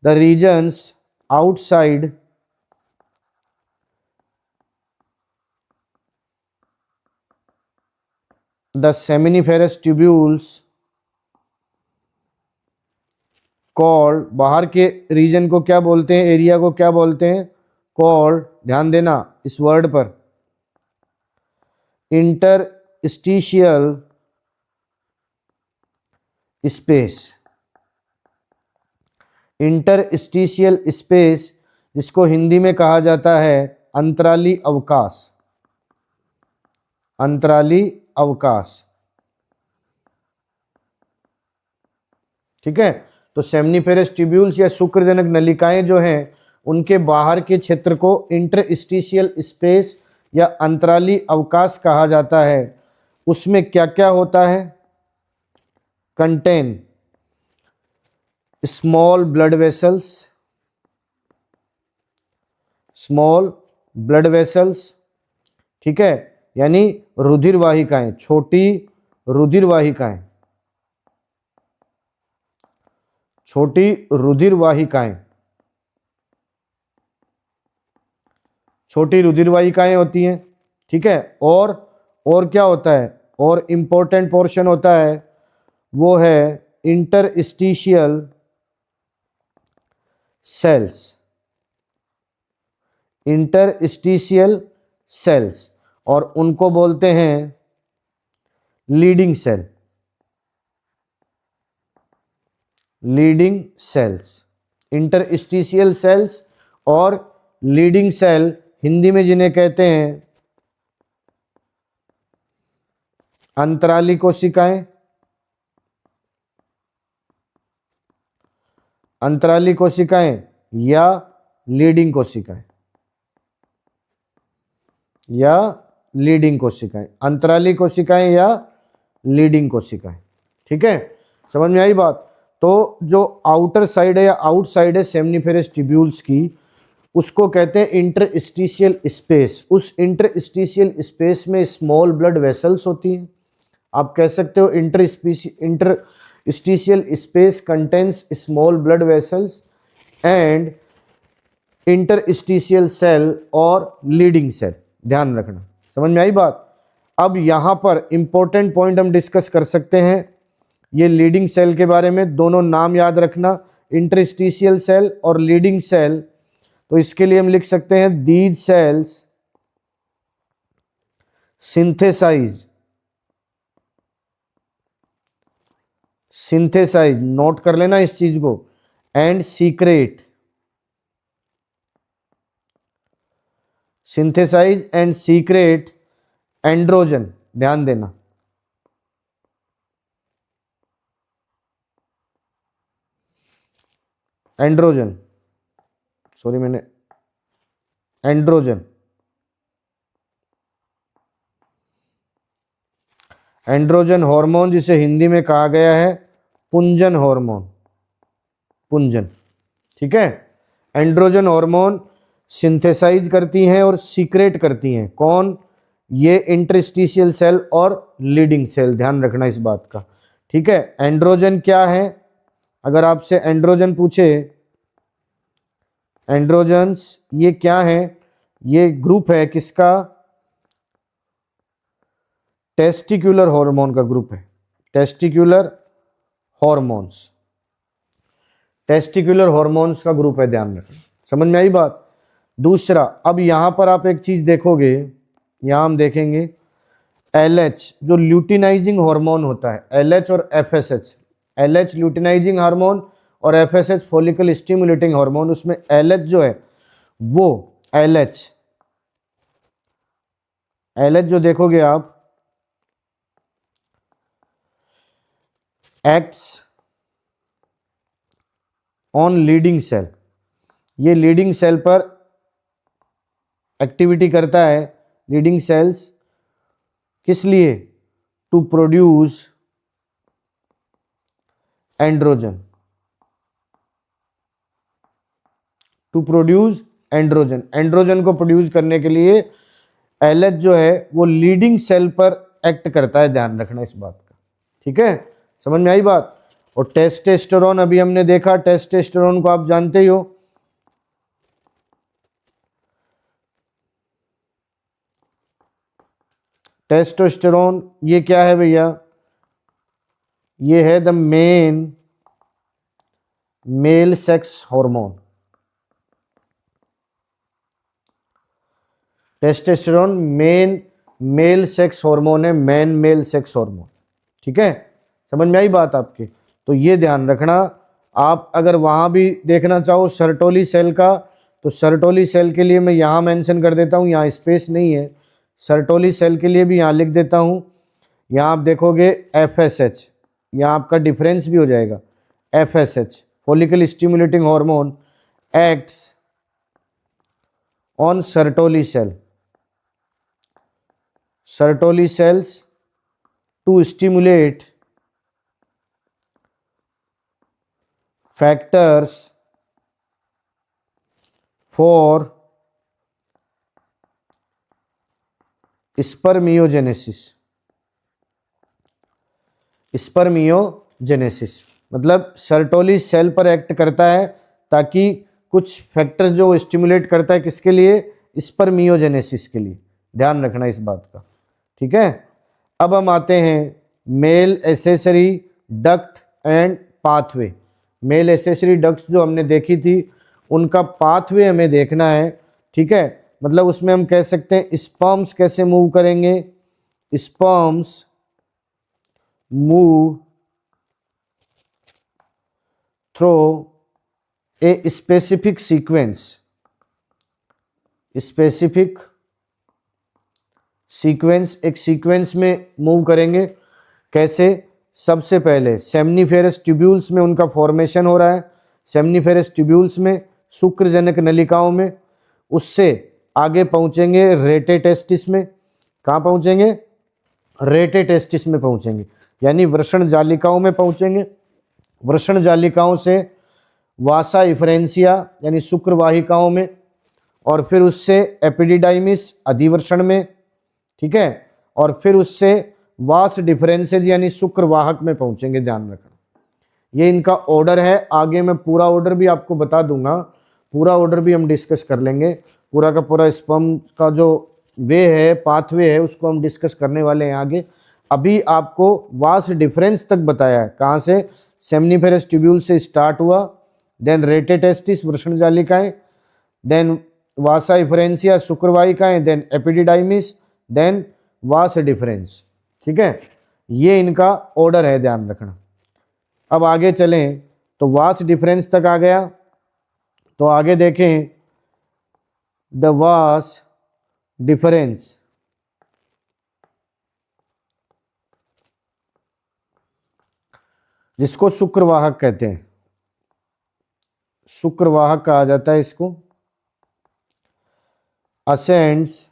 the regions outside the seminiferous tubules called, बाहर के रीजन को क्या बोलते हैं, एरिया को क्या बोलते हैं? कॉल्ड, ध्यान देना इस वर्ड पर, इंटरस्टिशियल स्पेस। इंटरस्टिशियल स्पेस, जिसको हिंदी में कहा जाता है अंतराली अवकाश, अंतराली अवकाश। ठीक है, तो सेमनीफेरस ट्यूब्यूल्स या शुक्रजनक नलिकाएं जो हैं, उनके बाहर के क्षेत्र को इंटरस्टिशियल स्पेस या अंतराली अवकाश कहा जाता है। उसमें क्या क्या होता है? Contain small blood vessels, small blood vessels, ठीक है, यानी रुधिर वाहिकाएं, छोटी रुधिर वाहिकाएं, छोटी रुधिर वाहिकाएं, छोटी रुधिर वाहिकाएं होती हैं। ठीक है, और क्या होता है? और इंपॉर्टेंट पोर्शन होता है, वो है इंटरस्टिशियल सेल्स, इंटरस्टिशियल सेल्स, और उनको बोलते हैं Leydig cell, Leydig cells. Interstitial cells और लीडिंग सेल, हिंदी में जिन्हें कहते हैं अंतराली कोशिकाएं, अंतराली कोशिकाएं या लीडिंग कोशिकाएं, या लीडिंग कोशिकाएं, अंतराली कोशिकाएं या लीडिंग कोशिकाएं। ठीक है, समझ में आई बात? तो जो आउटर साइड है या आउटसाइड है सेमनीफेरस ट्यूब्यूल्स की, उसको कहते हैं इंटरस्टिशियल स्पेस। उस इंटरस्टिशियल स्पेस में स्मॉल ब्लड वेसल्स होती हैं। आप कह सकते हो interstitial space contains small blood vessels and interstitial cell और लीडिंग सेल, ध्यान रखना। समझ में आई बात? अब यहां पर इंपॉर्टेंट पॉइंट हम डिस्कस कर सकते हैं, ये लीडिंग सेल के बारे में, दोनों नाम याद रखना, इंटरस्टिशियल सेल और लीडिंग सेल। तो इसके लिए हम लिख सकते हैं these cells synthesise, synthesise, note कर लेना इस चीज को, and secrete synthesise and secrete androgen, ध्यान देना, एंड्रोजन, सॉरी मैंने एंड्रोजन, एंड्रोजन हार्मोन जिसे हिंदी में कहा गया है पुंजन हार्मोन, पुंजन, ठीक है। एंड्रोजन हार्मोन सिंथेसाइज करती हैं और सीक्रेट करती हैं कौन, ये इंटरस्टिशियल सेल और लीडिंग सेल, ध्यान रखना इस बात का, ठीक है। एंड्रोजन क्या है, अगर आपसे एंड्रोजन पूछे, एंड्रोजन्स ये क्या है, ये ग्रुप है किसका, टेस्टिकुलर हार्मोन का ग्रुप है, टेस्टिकुलर हॉर्मोन्स, टेस्टिकुलर हॉर्मोन्स का ग्रुप है, ध्यान रखना, समझ में आई बात। दूसरा, अब यहां पर आप एक चीज देखोगे, यहां हम देखेंगे LH जो ल्यूटिनाइजिंग हार्मोन होता है, LH और FSH, LH ल्यूटिनाइजिंग हार्मोन और FSH फॉलिकल स्टिमुलेटिंग हार्मोन, उसमें LH जो है वो LH जो देखोगे आप एक्ट्स ऑन लीडिंग सेल, ये लीडिंग सेल पर एक्टिविटी करता है, लीडिंग सेल्स किस लिए, to produce androgen, to produce androgen, androgen को प्रोड्यूस करने के लिए LH जो है वो लीडिंग सेल पर एक्ट करता है, ध्यान रखना इस बात का, ठीक है, समझ में आई बात। और टेस्टोस्टेरोन अभी हमने देखा, टेस्टोस्टेरोन को आप जानते ही हो, टेस्टोस्टेरोन ये क्या है भैया, ये है the male sex hormone, testosterone male sex hormone है, मेल सेक्स हार्मोन, ठीक है, समझ में आई बात आपकी। तो ये ध्यान रखना, आप अगर वहां भी देखना चाहो सर्टोली सेल का, तो सर्टोली सेल के लिए मैं यहाँ मेंशन कर देता हूँ, यहाँ स्पेस नहीं है, सर्टोली सेल के लिए भी यहाँ लिख देता हूँ, यहाँ आप देखोगे FSH, यहाँ आपका डिफरेंस भी हो जाएगा, FSH follicle stimulating hormone acts on Sertoli cell, Sertoli cells to stimulate factors for spermiogenesis, spermiogenesis मतलब सर्टोली सेल पर एक्ट करता है ताकि कुछ फैक्टर्स जो स्टिमुलेट करता है किसके लिए, स्पर्मियोजेनेसिस के लिए, ध्यान रखना इस बात का, ठीक है। अब हम आते हैं male accessory duct and pathway, male accessory ducts जो हमने देखी थी उनका पाथवे हमें देखना है, ठीक है, मतलब उसमें हम कह सकते हैं स्पर्म्स कैसे मूव करेंगे, sperms move through a specific sequence, specific sequence, एक सीक्वेंस में मूव करेंगे, कैसे, सबसे पहले सेमनीफेरस ट्यूब्यूल्स में उनका फॉर्मेशन हो रहा है, सेमनीफेरस ट्यूब्यूल्स में शुक्रजनक नलिकाओं में, उससे आगे पहुंचेंगे रेटेटेस्टिस में, कहाँ पहुंचेंगे, रेटेटेस्टिस में पहुंचेंगे, यानी वृषण जालिकाओं में पहुंचेंगे, वृषण जालिकाओं से वासा इफरेंसिया यानी शुक्रवाहिकाओं में, और फिर उससे एपिडिडाइमिस अधिवृषण में, ठीक है, और फिर उससे वास डिफरेंसेज यानी शुक्रवाहक में पहुंचेंगे, ध्यान रखना। ये इनका ऑर्डर है, आगे मैं पूरा ऑर्डर भी आपको बता दूंगा, पूरा ऑर्डर भी हम डिस्कस कर लेंगे, पूरा का पूरा स्पर्म का जो वे है, पाथवे है, उसको हम डिस्कस करने वाले हैं आगे। अभी आपको वास डिफरेंस तक बताया है, कहाँ से, सेमनीफेरस ट्यूब्यूल से स्टार्ट हुआ, देन रेटेटेस्टिस वृषण जालिकाएं, देन वासा इफरेंसिया शुक्रवाहिकाएं, then epididymis, then vas deferens, ठीक है, ये इनका ऑर्डर है, ध्यान रखना। अब आगे चलें तो वास डिफरेंस तक आ गया, तो आगे देखें द वास डिफरेंस, जिसको शुक्रवाहक कहते हैं, शुक्रवाहक कहा जाता है इसको, ascends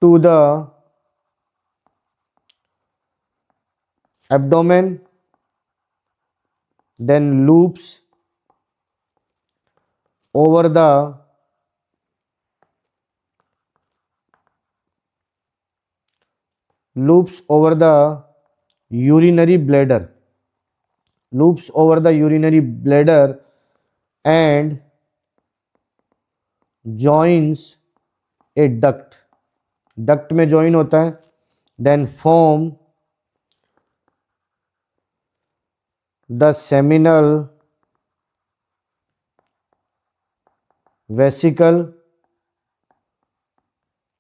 to the abdomen, then loops over the urinary bladder, loops over the urinary bladder and joins a duct, duct में join होता है, then form the seminal vesicle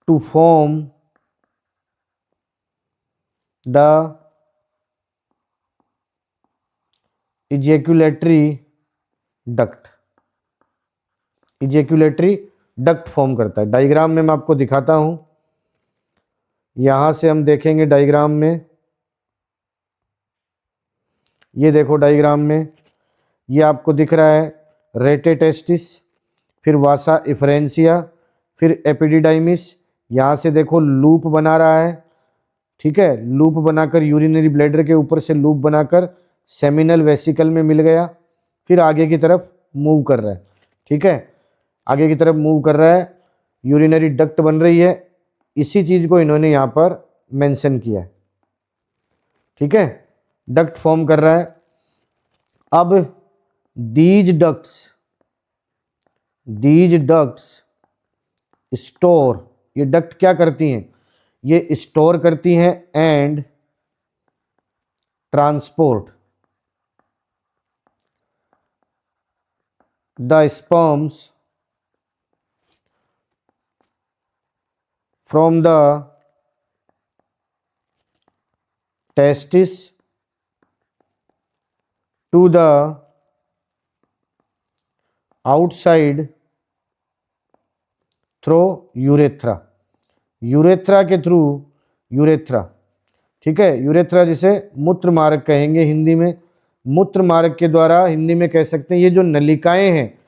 to form the ejaculatory duct, ejaculatory duct form करता है। Diagram में मैं आपको दिखाता हूं, यहां से हम देखेंगे डायग्राम में, ये देखो डायग्राम में, ये आपको दिख रहा है रेटे टेस्टिस, फिर वासा इफ्रेंसिया, फिर एपिडिडाइमिस, यहाँ से देखो लूप बना रहा है, ठीक है, लूप बनाकर यूरिनरी ब्लैडर के ऊपर से लूप बनाकर सेमिनल वेसिकल में मिल गया, फिर आगे की तरफ मूव कर रहा है, ठीक है, आगे की तरफ मूव कर रहा है, यूरिनरी डक्ट बन रही है, इसी चीज़ को इन्होंने यहाँ पर मेंशन किया है, ठीक है, डक्ट फॉर्म कर रहा है। अब दीज डक्ट्स स्टोर, ये डक्ट क्या करती हैं, ये स्टोर करती हैं and transport the sperms from the testis to the outside through urethra, urethra के थ्रू, यूरेथ्रा, ठीक है, यूरेथ्रा जिसे मूत्र मार्ग कहेंगे हिंदी में, मूत्र मार्ग के द्वारा हिंदी में कह सकते हैं, ये जो नलिकाएं हैं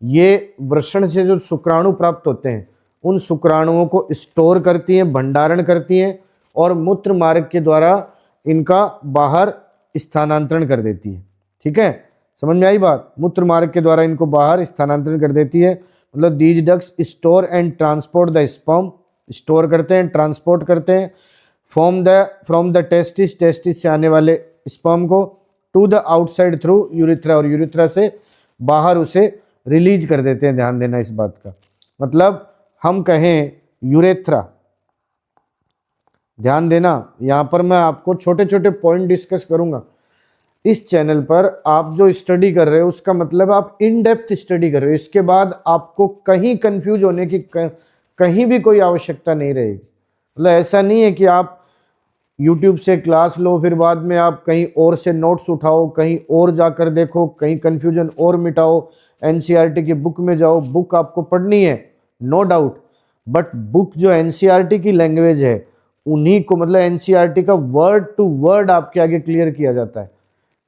ये वृषण से जो शुक्राणु प्राप्त होते हैं उन शुक्राणुओं को स्टोर करती हैं, भंडारण करती हैं और मूत्र मार्ग के द्वारा इनका बाहर स्थानांतरण कर देती है, ठीक है, समझ में आई बात, मूत्र मार्ग के द्वारा इनको बाहर स्थानांतरण कर देती है, मतलब these ducts store and transport the sperm, store करते हैं, ट्रांसपोर्ट करते हैं, फ्रॉम द टेस्टिस, टेस्टिस से आने वाले स्पर्म को to the outside through urethra, और यूरिथ्रा से बाहर उसे रिलीज कर देते हैं, ध्यान देना इस बात का, मतलब हम कहें यूरेथ्रा, ध्यान देना, यहाँ पर मैं आपको छोटे छोटे पॉइंट डिस्कस करूंगा इस चैनल पर, आप जो स्टडी कर रहे हो उसका मतलब आप इन डेप्थ स्टडी कर रहे हो, इसके बाद आपको कहीं कंफ्यूज होने की कहीं भी कोई आवश्यकता नहीं रहेगी, मतलब ऐसा नहीं है कि आप YouTube से क्लास लो फिर बाद में आप कहीं और से नोट्स उठाओ, कहीं और जाकर देखो, कहीं कंफ्यूजन और मिटाओ, NCERT की बुक में जाओ, बुक आपको पढ़नी है नो डाउट, बट बुक जो NCERT की लैंग्वेज है उन्हीं को, मतलब NCERT का वर्ड टू वर्ड आपके आगे क्लियर किया जाता है,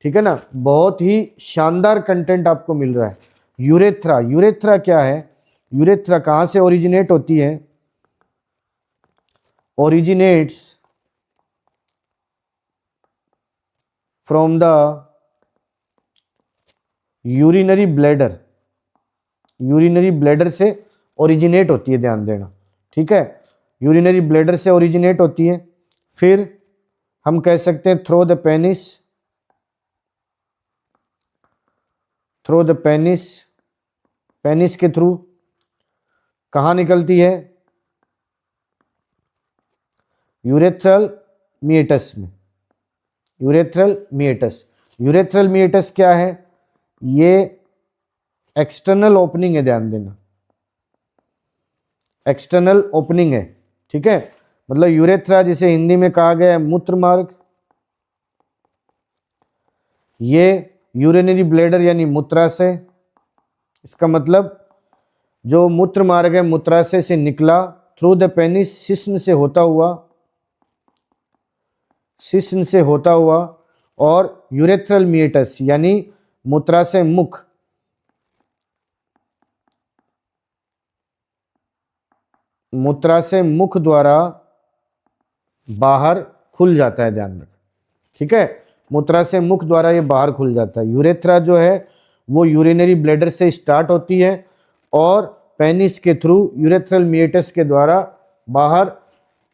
ठीक है ना, बहुत ही शानदार कंटेंट आपको मिल रहा है। यूरेथ्रा, यूरेथ्रा क्या है, यूरेथ्रा कहाँ से ओरिजिनेट होती है, originates from the urinary bladder, urinary bladder से ओरिजिनेट होती है, ध्यान देना, ठीक है, यूरिनरी ब्लैडर से ओरिजिनेट होती है, फिर हम कह सकते हैं through the penis, through the penis, penis के थ्रू कहाँ निकलती है, यूरेथ्रल मिएटस में, यूरेथ्रल मिएटस, यूरेथ्रल मिएटस क्या है, ये एक्सटर्नल ओपनिंग है, ध्यान देना, एक्सटर्नल ओपनिंग है, ठीक है, मतलब यूरेथ्रा जिसे हिंदी में कहा गया है मूत्र मार्ग, ये यूरिनरी ब्लैडर यानी मूत्राशय, इसका मतलब जो मूत्र मार्ग है मूत्राशय से निकला थ्रू द पेनिस, शिश्न से होता हुआ, शिश्न से होता हुआ, और यूरेथ्रल मीएटस यानी मूत्राशय मुख, मूत्राशय मुख द्वारा बाहर खुल जाता है, ध्यान रखें, ठीक है। मूत्राशय मुख द्वारा ये बाहर खुल जाता है। यूरेथ्रा जो है वो यूरिनरी ब्लैडर से स्टार्ट होती है और पेनिस के थ्रू यूरेथ्रल मीएटस के द्वारा बाहर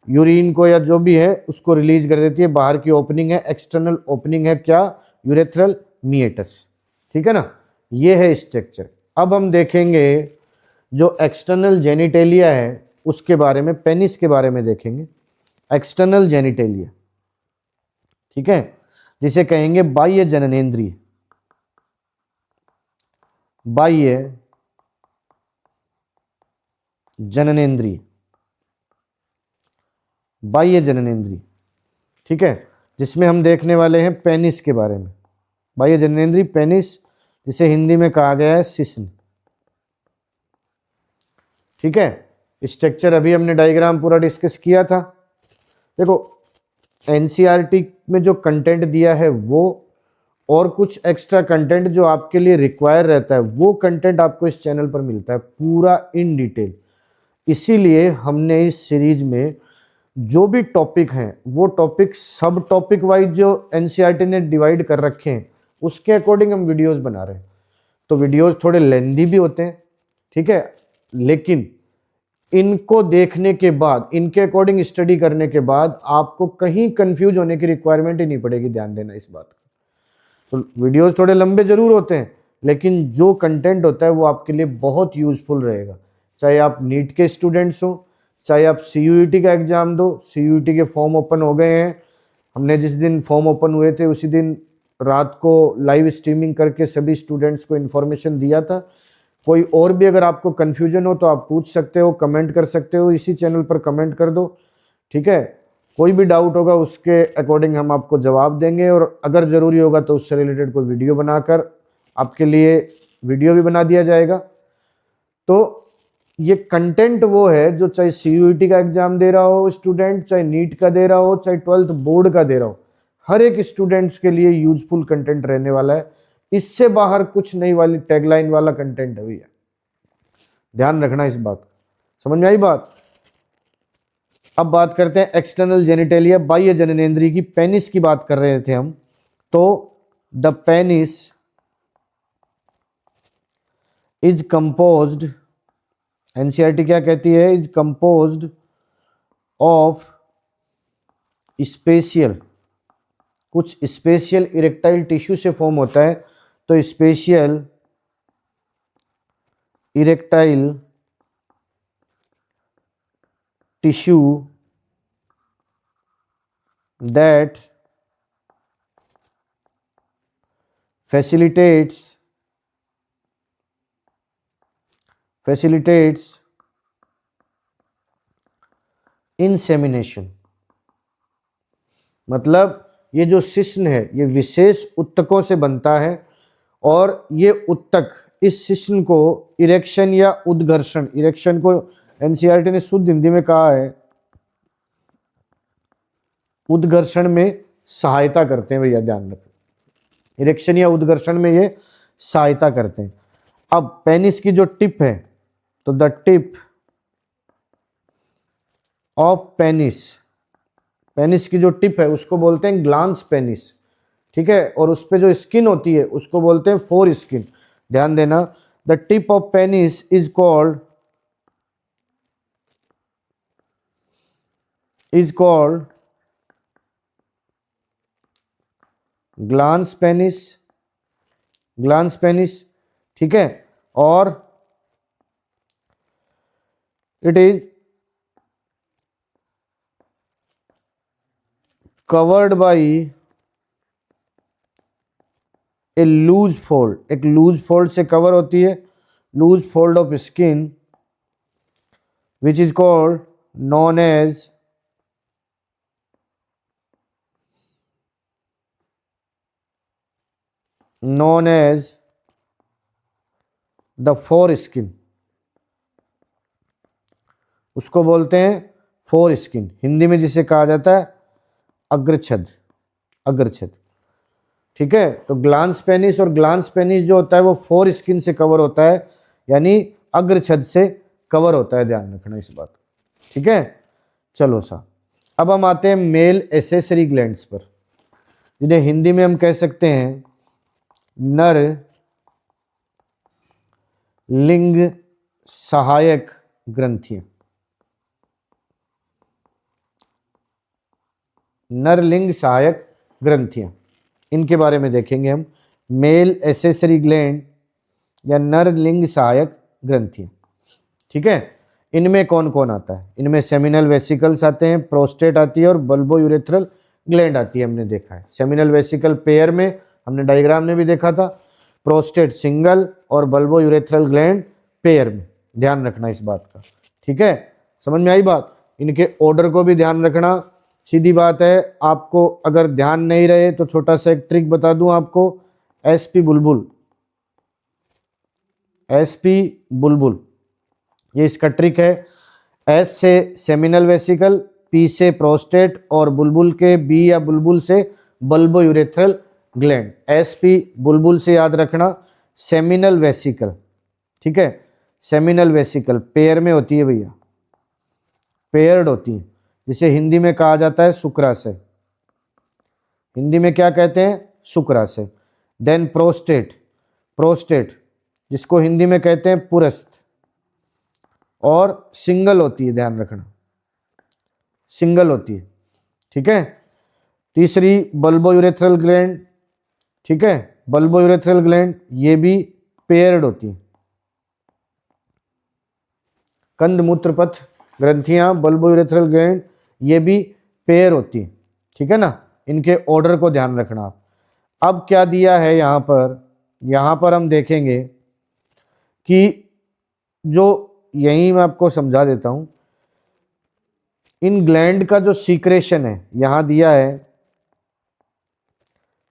यूरिन को या जो भी है उसको रिलीज कर देती है। बाहर की ओपनिंग है, एक्सटर्नल ओपनिंग है क्या, यूरेथ्रल मीएटस, ठीक है ना। ये है स्ट्रक्चर। अब हम देखेंगे जो एक्सटर्नल जेनिटेलिया है उसके बारे में, पेनिस के बारे में देखेंगे। एक्सटर्नल जेनिटेलिया, ठीक है, जिसे कहेंगे बाह्य जननेंद्रिय, बाह्य जननेंद्रिय, बाह्य जननेंद्रिय, ठीक है, जिसमें हम देखने वाले हैं पेनिस के बारे में। बाह्य जननेंद्रिय पेनिस, जिसे हिंदी में कहा गया है शिश्न, ठीक है। स्ट्रक्चर अभी हमने डायग्राम पूरा डिस्कस किया था। देखो एनसीईआरटी में जो कंटेंट दिया है वो, और कुछ एक्स्ट्रा कंटेंट जो आपके लिए रिक्वायर रहता है, वो कंटेंट आपको इस चैनल पर मिलता है पूरा इन डिटेल। इसीलिए हमने इस सीरीज में जो भी टॉपिक हैं वो टॉपिक सब टॉपिक वाइज जो एनसीईआरटी ने डिवाइड कर रखे हैं उसके अकॉर्डिंग हम वीडियोस बना रहे हैं। तो वीडियोस थोड़े लेंदी भी होते हैं, ठीक है, लेकिन इनको देखने के बाद, इनके अकॉर्डिंग स्टडी करने के बाद आपको कहीं कंफ्यूज होने की रिक्वायरमेंट ही नहीं पड़ेगी। ध्यान देना इस बात का। तो वीडियोस थोड़े लंबे जरूर होते हैं, लेकिन जो कंटेंट होता है वो आपके लिए बहुत यूजफुल रहेगा। चाहे आप नीट के स्टूडेंट्स हो, चाहे आप सीयूईटी का एग्जाम दो। सीयूईटी के फॉर्म ओपन हो गए हैं। हमने जिस दिन फॉर्म ओपन हुए थे उसी दिन रात को लाइव स्ट्रीमिंग करके सभी स्टूडेंट्स को इन्फॉर्मेशन दिया था। कोई और भी अगर आपको कन्फ्यूजन हो तो आप पूछ सकते हो, कमेंट कर सकते हो, इसी चैनल पर कमेंट कर दो, ठीक है। कोई भी डाउट होगा उसके अकॉर्डिंग हम आपको जवाब देंगे, और अगर ज़रूरी होगा तो उससे रिलेटेड कोई वीडियो बनाकर आपके लिए वीडियो भी बना दिया जाएगा। तो ये कंटेंट वो है जो चाहे सीयूईटी का एग्जाम दे रहा हो स्टूडेंट, चाहे नीट का दे रहा हो, चाहे 12th बोर्ड का दे रहा हो, हर एक स्टूडेंट्स के लिए यूजफुल कंटेंट रहने वाला है। इससे बाहर कुछ नहीं वाली टैगलाइन वाला कंटेंट है भैया, ध्यान रखना इस बात। समझ में आई बात। अब बात करते हैं एक्सटर्नल जेनिटेलिया, बाह्य जननेंद्रिय की। पेनिस की बात कर रहे थे हम। तो the penis is composed, NCERT क्या कहती है, इज कंपोज्ड ऑफ स्पेशियल, कुछ स्पेशियल इरेक्टाइल टिश्यू से फॉर्म होता है। तो special erectile tissue that facilitates insemination. मतलब ये जो शिश्न है ये विशेष उत्तकों से बनता है, और ये उत्तक इस शिश्न को इरेक्शन या उद्घर्षण, इरेक्शन को एनसीईआरटी ने शुद्ध हिंदी में कहा है उद्घर्षण में सहायता करते हैं। भैया ध्यान रखें, इरेक्शन या उद्घर्षण में ये सहायता करते हैं। अब पेनिस की जो टिप है, तो the tip of penis, penis की जो टिप है उसको बोलते हैं ग्लांस पेनिस, ठीक है, और उस पे जो स्किन होती है उसको बोलते हैं फोर स्किन। ध्यान देना, the tip of penis is called glans penis, glans penis, ठीक है, और it is covered by a loose fold, एक लूज फोल्ड से कवर होती है, loose fold of skin which is called known as the foreskin, उसको बोलते हैं फोर स्किन, हिंदी में जिसे कहा जाता है अग्रछद, अग्रछद। ठीक है, तो ग्लांस पेनिस और ग्लांस पेनिस जो होता है वो फोर स्किन से कवर होता है, यानी अग्रछद से कवर होता है, ध्यान रखना इस बात। ठीक है, चलो सा, अब हम आते हैं मेल एसेसरी ग्लैंड्स पर, जिन्हें हिंदी में हम कह सकते हैं नर लिंग सहायक ग्रंथियां। नर लिंग सहायक ग्रंथियां, इनके बारे में देखेंगे हम। मेल एसेसरी ग्लैंड या नर लिंग सहायक ग्रंथियां। ठीक है, इनमें कौन कौन आता है? इनमें सेमिनल वेसिकल्स आते हैं, प्रोस्टेट आती है और बल्बो यूरेथ्रल ग्लैंड आती है। हमने देखा है सेमिनल वेसिकल पेयर में, हमने डायग्राम में भी देखा था, प्रोस्टेट सिंगल और बल्बो यूरेथ्रल ग्लैंड पेयर में। ध्यान रखना इस बात का। ठीक है, समझ में आई बात? इनके ऑर्डर को भी ध्यान रखना, सीधी बात है। आपको अगर ध्यान नहीं रहे तो छोटा सा एक ट्रिक बता दूं आपको, एसपी बुलबुल, एसपी बुलबुल, ये इसका ट्रिक है। एस से सेमिनल वेसिकल, पी से प्रोस्टेट और बुलबुल के बी या बुलबुल से बल्बो यूरेथ्रल ग्लैंड। एसपी बुलबुल से याद रखना सेमिनल वेसिकल। ठीक है, सेमिनल वेसिकल पेयर में होती है भैया, पेयर्ड होती है, जिसे हिंदी में कहा जाता है शुक्राशय। हिंदी में क्या कहते हैं? शुक्राशय। देन प्रोस्टेट, प्रोस्टेट जिसको हिंदी में कहते हैं पुरस्थ, और सिंगल होती है, ध्यान रखना सिंगल होती है। ठीक है, तीसरी बल्बो यूरेथ्रल ग्लैंड। ठीक है, बल्बो यूरेथ्रल ग्लैंड ये भी पेयर्ड होती है। कंद मूत्र पथ ग्रंथियां, बल्बो यूरेथ्रल ग्लैंड ये भी पेयर होती है। ठीक है ना, इनके ऑर्डर को ध्यान रखना आप। अब क्या दिया है यहां पर हम देखेंगे कि जो, यही मैं आपको समझा देता हूं, इन ग्लैंड का जो सीक्रेशन है यहां दिया है,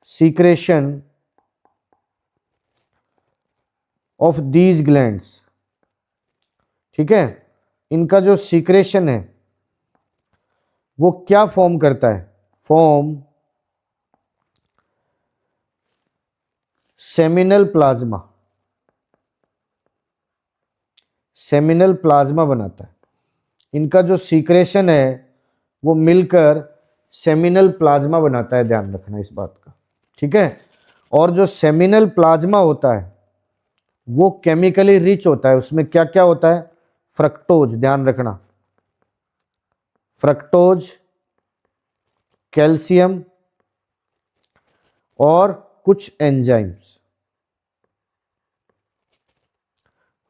सीक्रेशन ऑफ दीज ग्लैंड्स। ठीक है, इनका जो सीक्रेशन है वो क्या फॉर्म करता है? Form seminal plasma, seminal plasma बनाता है। इनका जो सीक्रेशन है वो मिलकर सेमिनल प्लाज्मा बनाता है, ध्यान रखना इस बात का। ठीक है, और जो सेमिनल प्लाज्मा होता है वो केमिकली रिच होता है। उसमें क्या क्या होता है? फ्रक्टोज, ध्यान रखना, फ्रक्टोज, कैल्शियम और कुछ एंजाइम्स।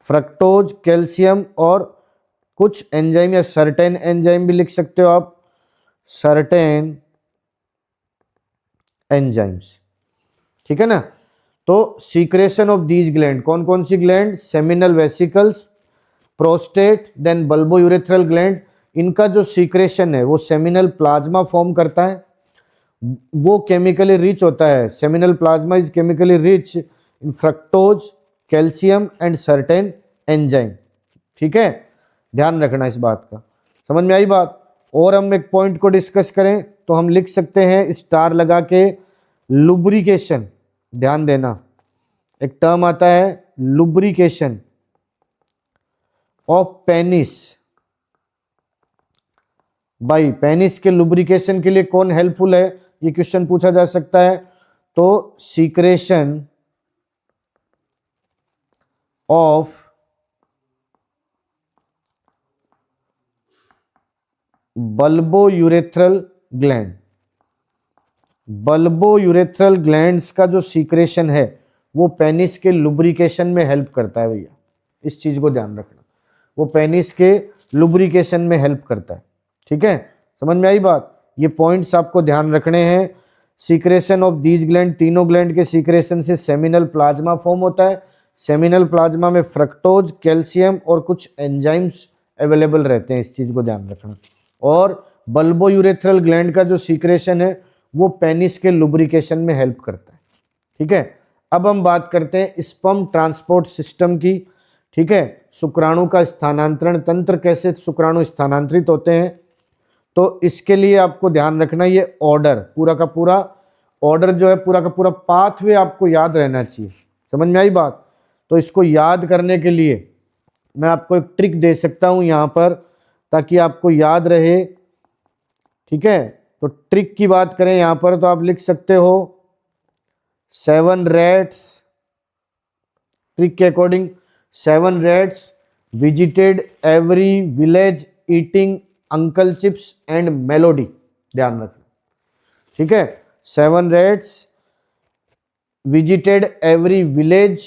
फ्रक्टोज, कैल्शियम और कुछ एंजाइम, या सर्टेन एंजाइम भी लिख सकते हो आप, सर्टेन एंजाइम्स। ठीक है ना, तो सीक्रेशन ऑफ दीज ग्लैंड, कौन कौन सी gland? Seminal vesicles, prostate, then bulbourethral gland. इनका जो सीक्रेशन है वो सेमिनल प्लाज्मा फॉर्म करता है, वो केमिकली रिच होता है। Seminal plasma is chemically rich in fructose, calcium and certain enzyme. ठीक है, ध्यान रखना इस बात का। समझ में आई बात? और हम एक पॉइंट को डिस्कस करें तो हम लिख सकते हैं स्टार लगा के, लुब्रिकेशन। ध्यान देना, एक टर्म आता है लुब्रिकेशन ऑफ पेनिस। भाई पेनिस के लुब्रिकेशन के लिए कौन हेल्पफुल है, ये क्वेश्चन पूछा जा सकता है। तो secretion of bulbo urethral gland, bulbo urethral glands का जो सीक्रेशन है वो पेनिस के लुब्रिकेशन में हेल्प करता है भैया, इस चीज को ध्यान रखना, वो पेनिस के लुब्रिकेशन में हेल्प करता है। ठीक है, समझ में आई बात? ये पॉइंट्स आपको ध्यान रखने हैं। सीक्रेशन ऑफ दीज ग्लैंड, तीनों ग्लैंड के सीक्रेशन से सेमिनल प्लाज्मा फॉर्म होता है। सेमिनल प्लाज्मा में फ्रक्टोज, कैल्शियम और कुछ एंजाइम्स अवेलेबल रहते हैं, इस चीज को ध्यान रखना। और बल्बो यूरेथ्रल ग्लैंड का जो सीक्रेशन है वो पेनिस के लुब्रिकेशन में हेल्प करता है। ठीक है, अब हम बात करते हैं स्पर्म ट्रांसपोर्ट सिस्टम की। ठीक है, शुक्राणु का स्थानांतरण तंत्र, कैसे शुक्राणु स्थानांतरित होते हैं, तो इसके लिए आपको ध्यान रखना ये ऑर्डर, पूरा का पूरा ऑर्डर जो है, पूरा का पूरा पाथवे आपको याद रहना चाहिए। समझ में आई बात? तो इसको याद करने के लिए मैं आपको एक ट्रिक दे सकता हूं यहां पर, ताकि आपको याद रहे। ठीक है, तो ट्रिक की बात करें यहां पर, तो आप लिख सकते हो 7 rats, ट्रिक के according 7 rats visited every village eating uncle chips and melody। ध्यान रखना, ठीक है, 7 rats visited every village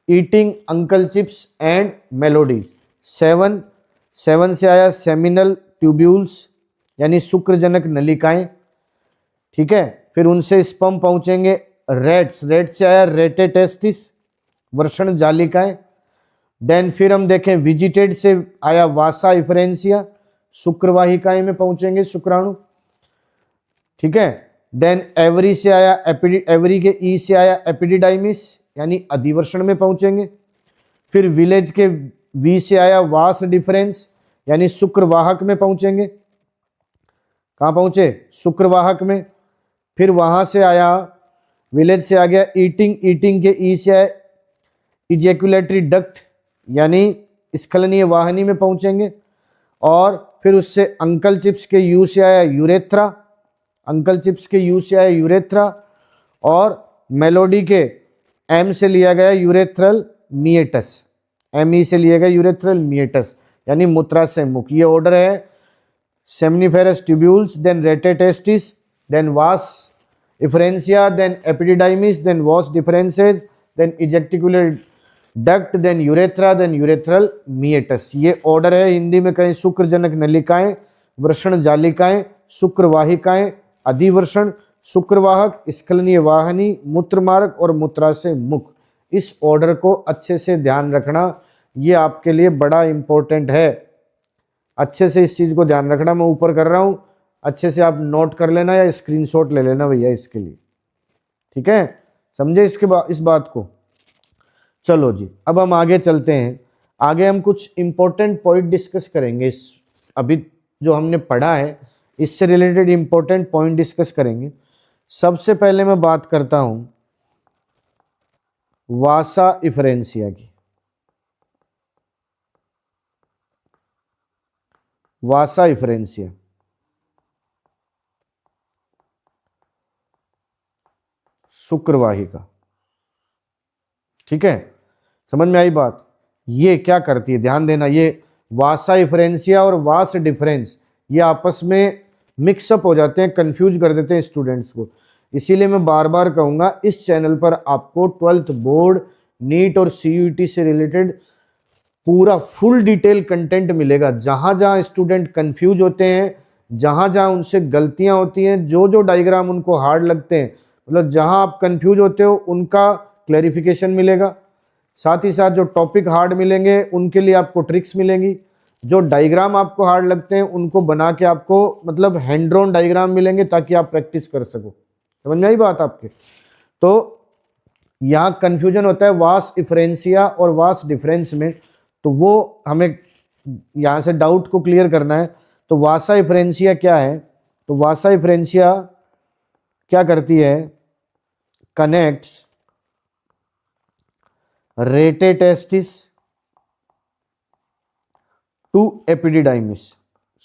eating uncle chips and melody। 7 से आया सेमिनल ट्यूब्यूल्स, यानी शुक्रजनक नलिकाएं। ठीक है, फिर उनसे स्पर्म पहुंचेंगे रेट्स, रेट से आया रेटेटेस्टिस, वर्षण जालिकाएं। देन फिर हम देखें विजिटेड से आया वासा इफरेंसिया, शुक्रवाहिकाएं में पहुंचेंगे शुक्राणु। ठीक है, देन एवरी से आया एवरी के ई से आया एपिडिडाइमिस, यानी अधिवर्षण में पहुंचेंगे। फिर विलेज के वी से आया वास डिफरेंस, यानी शुक्रवाहक में पहुंचेंगे। कहां पहुंचे? शुक्रवाहक में। फिर वहां से आया विलेज से आ गया ईटिंग, ईटिंग के ई से आया इजैकुलेटरी डक्ट, यानी स्खलनीय वाहिनी में पहुंचेंगे। और फिर उससे अंकल चिप्स के यू से आया यूरेथ्रा, अंकल चिप्स के यू से आया यूरेथ्रा। और मेलोडी के एम से लिया गया यूरेथ्रल मिएटस, एम ई से लिया गया यूरेथ्रल मिएटस, यानी मूत्राशय मुख। ये ऑर्डर है seminiferous tubules, then rete testis, then vas efferentia, then epididymis, then vas deferens, then ejaculatory duct, then urethra, then urethral meatus. ये ऑर्डर है। हिंदी में कहें शुक्रजनक नलिकाएं, वृषण जालिकाएं, शुक्रवाहिकाएं, अधिवर्षण, शुक्रवाहक, स्खलनीय वाहिनी, मूत्रमार्ग और मूत्राशय मुख। इस ऑर्डर को अच्छे से ध्यान रखना, ये आपके लिए बड़ा इंपॉर्टेंट है। अच्छे से इस चीज को ध्यान रखना, मैं ऊपर कर रहा हूं, अच्छे से आप नोट कर लेना या स्क्रीनशॉट ले लेना भैया इसके लिए। ठीक है, समझे इस बात को? चलो जी, अब हम आगे चलते हैं। आगे हम कुछ इंपॉर्टेंट पॉइंट डिस्कस करेंगे। इस अभी जो हमने पढ़ा है इससे रिलेटेड इंपॉर्टेंट पॉइंट डिस्कस करेंगे। सबसे पहले मैं बात करता हूं वासा इफरेंसिया की। वासा इफरेंसिया, शुक्रवाहिका। ठीक है, समझ में आई बात? ये क्या करती है, ध्यान देना। ये वासा इफरेंसिया और वास डिफरेंस ये आपस में मिक्सअप हो जाते हैं, कंफ्यूज कर देते हैं स्टूडेंट्स को। इसीलिए मैं बार बार कहूंगा इस चैनल पर आपको 12th बोर्ड, नीट और सीयूईटी से रिलेटेड पूरा फुल डिटेल कंटेंट मिलेगा। जहां जहां स्टूडेंट कंफ्यूज होते हैं, जहां जहां उनसे गलतियां होती हैं, जो जो डायग्राम उनको हार्ड लगते हैं, मतलब जहां आप कंफ्यूज होते हो उनका क्लैरिफिकेशन मिलेगा। साथ ही साथ जो टॉपिक हार्ड मिलेंगे उनके लिए आपको ट्रिक्स मिलेंगी। जो डायग्राम आपको हार्ड लगते हैं उनको बना के आपको मतलब हैंड ड्रॉन डायग्राम मिलेंगे, ताकि आप प्रैक्टिस कर सको। समझ में आई बात आपके? तो यहाँ कंफ्यूजन होता है वास इफरेंसिया और वास डिफरेंस में, तो वो हमें यहाँ से डाउट को क्लियर करना है। तो वासा इफरेंसिया क्या है? तो वासा इफरेंसिया क्या करती है? Connects rete testis to epididymis.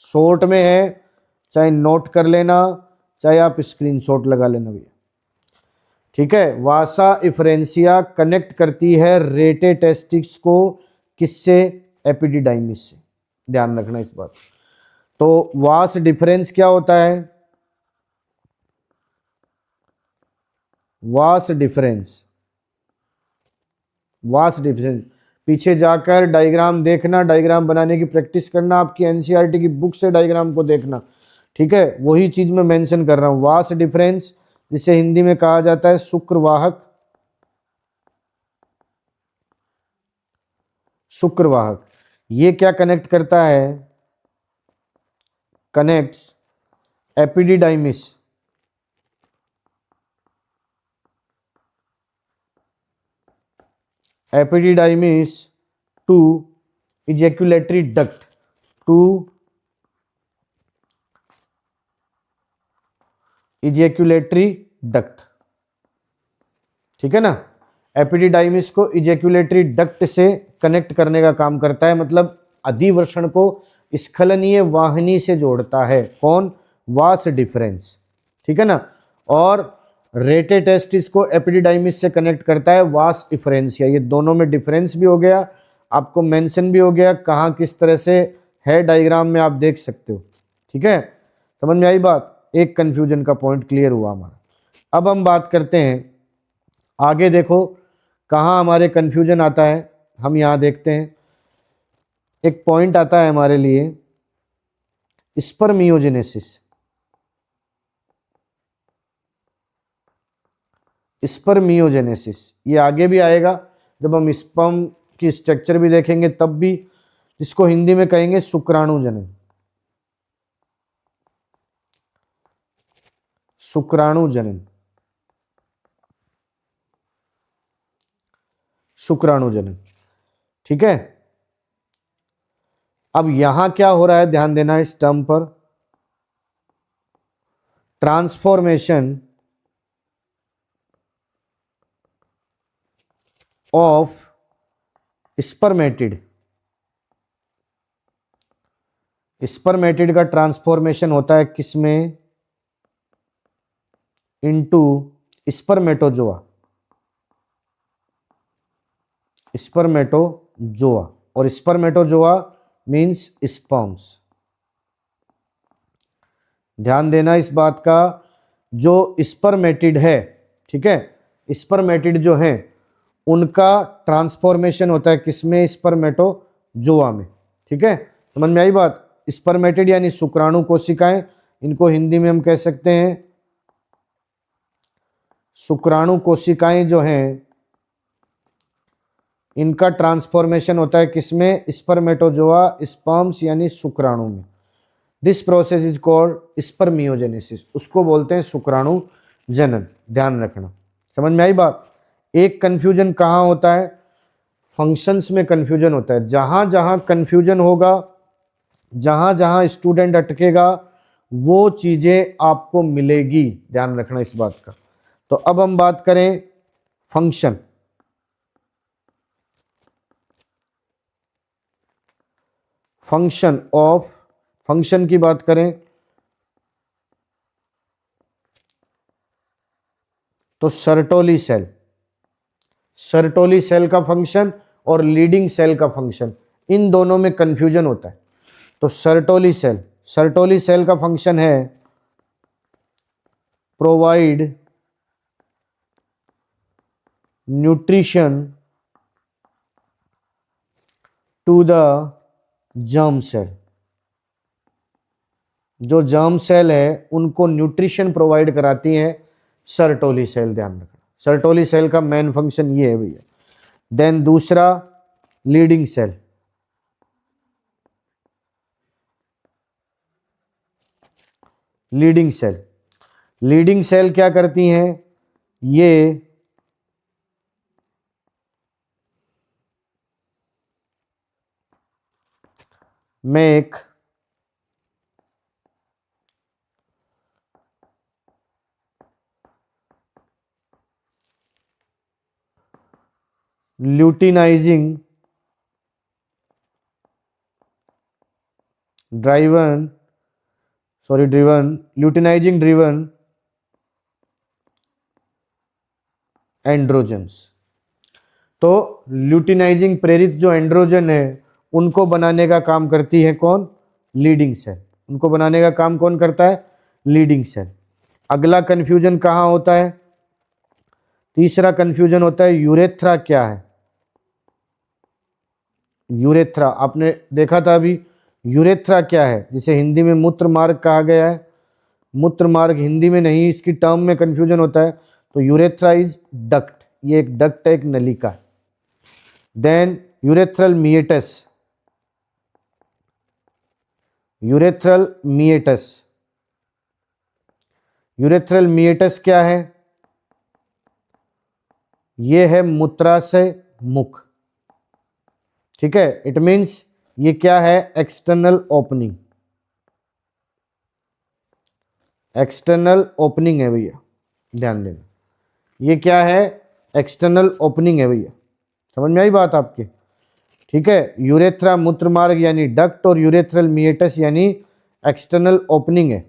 Short में है, चाहे नोट कर लेना, चाहे आप स्क्रीनशॉट लगा लेना भैया। ठीक है, वासा इफरेंसिया कनेक्ट करती है रेटेटेस्टिस को किससे? एपिडिडाइमिस से। ध्यान रखना इस बात। तो वास डिफरेंस क्या होता है? वास डिफरेंस, वास डिफरेंस पीछे जाकर डायग्राम देखना, डायग्राम बनाने की प्रैक्टिस करना, आपकी एनसीईआरटी की बुक से डायग्राम को देखना। ठीक है, वही चीज मैं मेंशन कर रहा हूं। वास डिफरेंस जिसे हिंदी में कहा जाता है शुक्रवाहक, शुक्रवाहक ये क्या कनेक्ट करता है? Connects epididymis, epididymis to ejaculatory duct, to ejaculatory duct, ठीक है ना। एपिडिडाइमिस को इजैक्यूलेटरी डक्ट से कनेक्ट करने का काम करता है, मतलब अधिवृषण को स्खलनीय वाहिनी से जोड़ता है। कौन? वास डिफरेंस, ठीक है ना। और रेटेटेस्टिस को एपिडिडाइमिस से कनेक्ट करता है वास इफरेंसिया। ये दोनों में डिफरेंस भी हो गया, आपको मेंशन भी हो गया, कहाँ किस तरह से है डायग्राम में आप देख सकते हो, ठीक है। समझ में आई बात? एक कंफ्यूजन का पॉइंट क्लियर हुआ हमारा। अब हम बात करते हैं आगे, देखो कहाँ हमारे कंफ्यूजन आता है। हम यहाँ देखते हैं एक पॉइंट आता है हमारे लिए स्पर्मियोजेनेसिस। स्पर्मियोजेनेसिस ये आगे भी आएगा जब हम स्पर्म की स्ट्रक्चर भी देखेंगे, तब भी, इसको हिंदी में कहेंगे शुक्राणु जनन। शुक्राणु जनन, शुक्राणु जनन, ठीक है। अब यहां क्या हो रहा है, ध्यान देना इस टर्म पर। ट्रांसफॉर्मेशन ऑफ स्पर्मेटिड, स्पर्मेटिड का ट्रांसफॉर्मेशन होता है किसमें? Into spermatozoa, spermatozoa. और स्पर्मेटोजोआ मीन्स स्पर्म्स। ध्यान देना इस बात का, जो स्पर्मेटिड है, ठीक है, स्पर्मेटिड जो है उनका ट्रांसफॉर्मेशन होता है किसमें? स्पर्मेटोजोआ में, ठीक है। समझ में आई बात? स्पर्मेटिड यानी शुक्राणु कोशिकाएं, इनको हिंदी में हम कह सकते हैं शुक्राणु कोशिकाएं जो हैं, इनका ट्रांसफॉर्मेशन होता है किसमें? स्पर्मेटोजोआ, स्पर्म्स यानी शुक्राणु में। This process is called spermiogenesis, उसको बोलते हैं शुक्राणु जनन। ध्यान रखना, समझ में आई बात? एक कंफ्यूजन कहाँ होता है? फंक्शंस में कंफ्यूजन होता है। जहां जहां कंफ्यूजन होगा, जहां जहां स्टूडेंट अटकेगा, वो चीजें आपको मिलेगी। ध्यान रखना इस बात का। तो अब हम बात करें फंक्शन। फंक्शन ऑफ, फंक्शन की बात करें तो सर्टोली सेल, सर्टोली सेल का फंक्शन और लीडिंग सेल का फंक्शन, इन दोनों में कंफ्यूजन होता है। तो सर्टोली सेल, सर्टोली सेल का फंक्शन है provide nutrition to the germ cell. जो जर्म सेल है उनको न्यूट्रिशन प्रोवाइड कराती है सर्टोली सेल। ध्यान रखना, सर्टोली सेल का मेन फंक्शन ये है भैया। देन दूसरा Leydig cell, Leydig cell, Leydig cell क्या करती हैं? ये make luteinising driven, sorry driven, luteinising driven androgens. तो ल्यूटिनाइजिंग प्रेरित जो एंड्रोजन है उनको बनाने का काम करती है कौन? Leydig cell. उनको बनाने का काम कौन करता है? Leading cell. अगला कंफ्यूजन कहाँ होता है? तीसरा कंफ्यूजन होता है यूरेथ्रा क्या है? यूरेथ्रा आपने देखा था अभी, यूरेथ्रा क्या है, जिसे हिंदी में मूत्र मार्ग कहा गया है। मूत्र मार्ग हिंदी में नहीं, इसकी टर्म में कंफ्यूजन होता है। तो यूरेथ्रा इज डक्ट, ये एक डक्ट है, एक नलिका है। Then urethral meatus, urethral meatus, urethral meatus क्या है? ये है मूत्राशय मुख, ठीक है, इट मीन्स ये क्या है, एक्सटर्नल ओपनिंग, एक्सटर्नल ओपनिंग है भैया, ध्यान देना, ये क्या है, एक्सटर्नल ओपनिंग है भैया, समझ में आई बात आपकी। ठीक है, यूरेथ्रा मूत्र मार्ग यानी डक्ट और यूरेथ्रल मिएटस यानी एक्सटर्नल ओपनिंग है।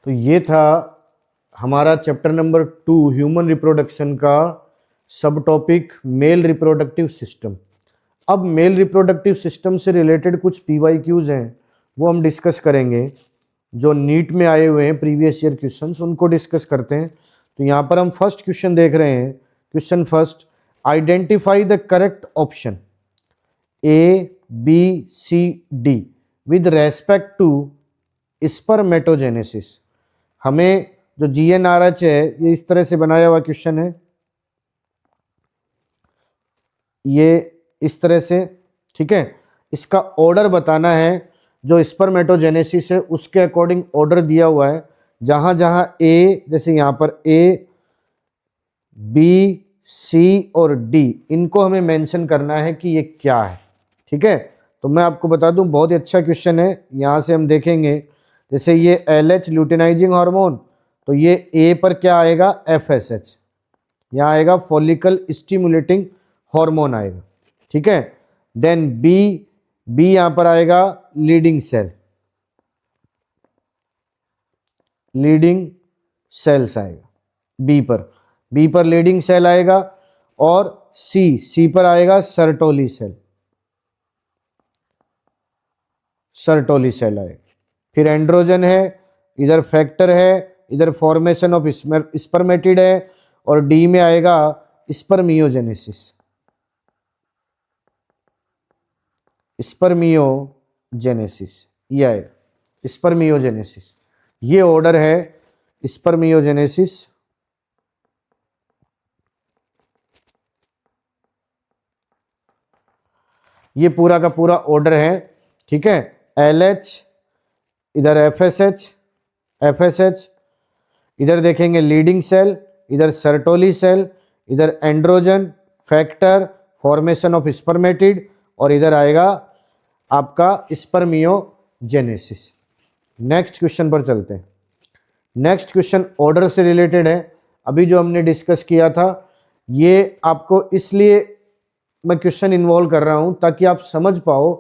तो ये था हमारा चैप्टर नंबर 2 ह्यूमन रिप्रोडक्शन का सब टॉपिक मेल रिप्रोडक्टिव सिस्टम। अब मेल रिप्रोडक्टिव सिस्टम से रिलेटेड कुछ PYQs हैं, वो हम डिस्कस करेंगे, जो नीट में आए हुए हैं प्रीवियस ईयर क्वेश्चंस, उनको डिस्कस करते हैं। तो यहाँ पर हम फर्स्ट क्वेश्चन देख रहे हैं, question first, identify the correct option ABCD with respect to spermatogenesis. हमें जो GNRH है ये इस तरह से बनाया हुआ क्वेश्चन है, ये इस तरह से, ठीक है। इसका ऑर्डर बताना है, जो स्पर्मेटोजेनेसिस है उसके अकॉर्डिंग ऑर्डर दिया हुआ है, जहां जहां ए, जैसे यहां पर A B C और D, इनको हमें मेंशन करना है कि ये क्या है। ठीक है, तो मैं आपको बता दूं बहुत ही अच्छा क्वेश्चन है। यहां से हम देखेंगे, जैसे ये LH ल्यूटिनाइजिंग हार्मोन, तो ये A पर क्या आएगा, FSH, यहाँ आएगा फॉलिकल स्टिमुलेटिंग हार्मोन आएगा। ठीक है, देन बी यहां पर आएगा लीडिंग सेल, लीडिंग सेल्स आएगा बी पर लीडिंग सेल आएगा, और सी पर आएगा सर्टोली सेल, सर्टोली सेल आएगा। फिर एंड्रोजन है, इधर फैक्टर है, इधर फॉर्मेशन ऑफ स्पर्मेटिड है, और डी में आएगा स्पर्मियोजेनेसिस, स्पर्मियोजेनेसिस, ये आएगा स्पर्मियोजेनेसिस, ये ऑर्डर है स्पर्मियोजेनेसिस। ये पूरा का पूरा ऑर्डर है। ठीक है, LH, इधर FSH, इधर देखेंगे लीडिंग सेल, इधर सर्टोली सेल, इधर androgen, factor, formation of spermatid, और इधर आएगा आपका स्पर्मियोजेनेसिस। नेक्स्ट क्वेश्चन पर चलते हैं। नेक्स्ट क्वेश्चन ऑर्डर से रिलेटेड है। अभी जो हमने डिस्कस किया था, ये आपको इसलिए मैं क्वेश्चन इन्वॉल्व कर रहा हूं ताकि आप समझ पाओ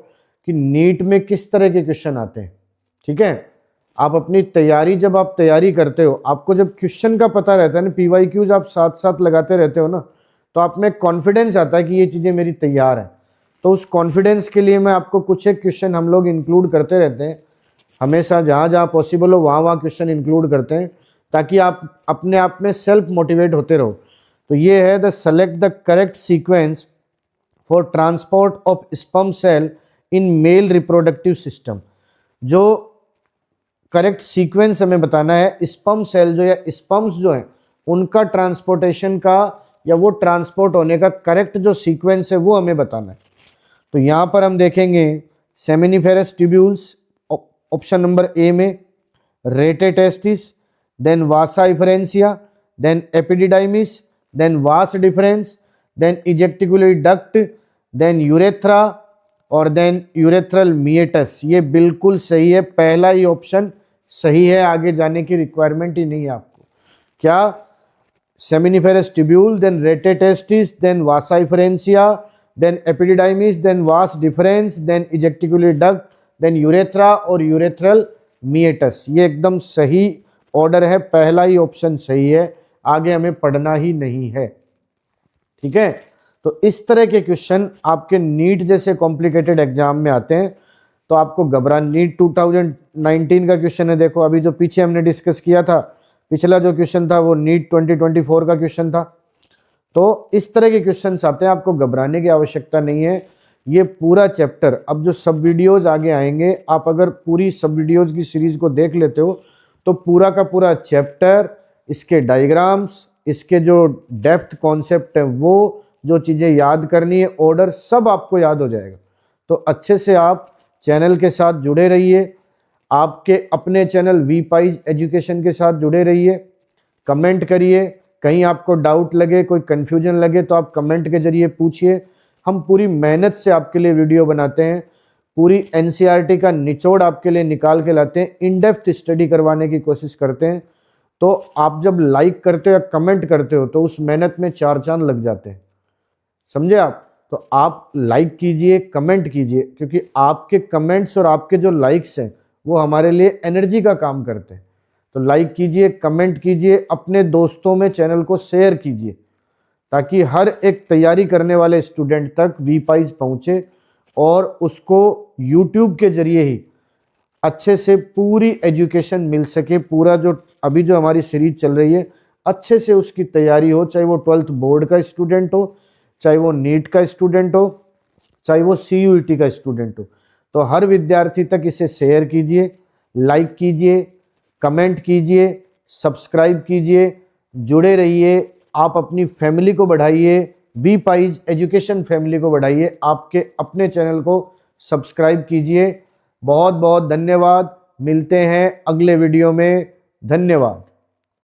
कि नीट में किस तरह के क्वेश्चन आते हैं। ठीक है, आप अपनी तैयारी, जब आप तैयारी करते हो, आपको जब क्वेश्चन का पता रहता है ना, PYQs आप साथ साथ लगाते रहते हो ना, तो आप में कॉन्फिडेंस आता है कि ये चीज़ें मेरी तैयार है। तो उस कॉन्फिडेंस के लिए मैं आपको कुछ एक क्वेश्चन हम लोग इंक्लूड करते रहते हैं, हमेशा जहाँ जहाँ पॉसिबल हो वहाँ वहाँ क्वेश्चन इंक्लूड करते हैं, ताकि आप अपने आप में सेल्फ मोटिवेट होते रहो। तो ये है the select the correct sequence for transport of sperm cell in male reproductive system. जो करेक्ट सीक्वेंस हमें बताना है, स्पर्म सेल जो या स्पर्म्स जो है उनका ट्रांसपोर्टेशन का, या वो ट्रांसपोर्ट होने का करेक्ट जो सीक्वेंस है वो हमें बताना है। तो यहाँ पर हम देखेंगे seminiferous tubules, option number A में, rete testis, then vasa efferentia, then epididymis, then vas deferens, then ejaculatory duct, then urethra, और देन यूरेथ्रल मिएटस। ये बिल्कुल सही है, पहला ही ऑप्शन सही है, आगे जाने की रिक्वायरमेंट ही नहीं है आपको। क्या, seminiferous tubule, then rete testis, then vasa efferentia, then epididymis, then vas deferens, then ejaculatory duct, then urethra और यूरेथ्रल मिएटस। ये एकदम सही ऑर्डर है, पहला ही ऑप्शन सही है, आगे हमें पढ़ना ही नहीं है। ठीक है, तो इस तरह के क्वेश्चन आपके नीट जैसे कॉम्प्लिकेटेड एग्जाम में आते हैं, तो आपको घबरा, नीट 2019 का क्वेश्चन है, देखो अभी जो पीछे हमने डिस्कस किया था, पिछला जो क्वेश्चन था वो नीट 2024 का क्वेश्चन था। तो इस तरह के क्वेश्चंस आते हैं, आपको घबराने की आवश्यकता नहीं है। ये पूरा चैप्टर, अब जो सब वीडियोज आगे आएंगे, आप अगर पूरी सब वीडियोज की सीरीज को देख लेते हो तो पूरा का पूरा चैप्टर, इसके डायग्राम्स, इसके जो डेप्थ कॉन्सेप्ट है, वो जो चीज़ें याद करनी है, ऑर्डर, सब आपको याद हो जाएगा। तो अच्छे से आप चैनल के साथ जुड़े रहिए, आपके अपने चैनल वीपाइज एजुकेशन के साथ जुड़े रहिए, कमेंट करिए, कहीं आपको डाउट लगे, कोई कन्फ्यूजन लगे तो आप कमेंट के जरिए पूछिए, हम पूरी मेहनत से आपके लिए वीडियो बनाते हैं, पूरी एनसीईआरटी का निचोड़ आपके लिए निकाल के लाते हैं, इन डेप्थ स्टडी करवाने की कोशिश करते हैं। तो आप जब लाइक करते हो या कमेंट करते हो तो उस मेहनत में 4 चांद लग जाते हैं, समझे आप। तो आप लाइक कीजिए, कमेंट कीजिए, क्योंकि आपके कमेंट्स और आपके जो लाइक्स हैं वो हमारे लिए एनर्जी का काम करते हैं। तो लाइक कीजिए, कमेंट कीजिए, अपने दोस्तों में चैनल को शेयर कीजिए, ताकि हर एक तैयारी करने वाले स्टूडेंट तक वीपाइज पहुंचे और उसको यूट्यूब के जरिए ही अच्छे से पूरी एजुकेशन मिल सके। पूरा जो अभी जो हमारी सीरीज चल रही है अच्छे से उसकी तैयारी हो, चाहे वो 12th बोर्ड का स्टूडेंट हो, चाहे वो नीट का स्टूडेंट हो, चाहे वो CUET का स्टूडेंट हो। तो हर विद्यार्थी तक इसे शेयर कीजिए, लाइक कीजिए, कमेंट कीजिए, सब्सक्राइब कीजिए, जुड़े रहिए। आप अपनी फैमिली को बढ़ाइए, वीपाइज एजुकेशन फैमिली को बढ़ाइए, आपके अपने चैनल को सब्सक्राइब कीजिए। बहुत बहुत धन्यवाद, मिलते हैं अगले वीडियो में। धन्यवाद।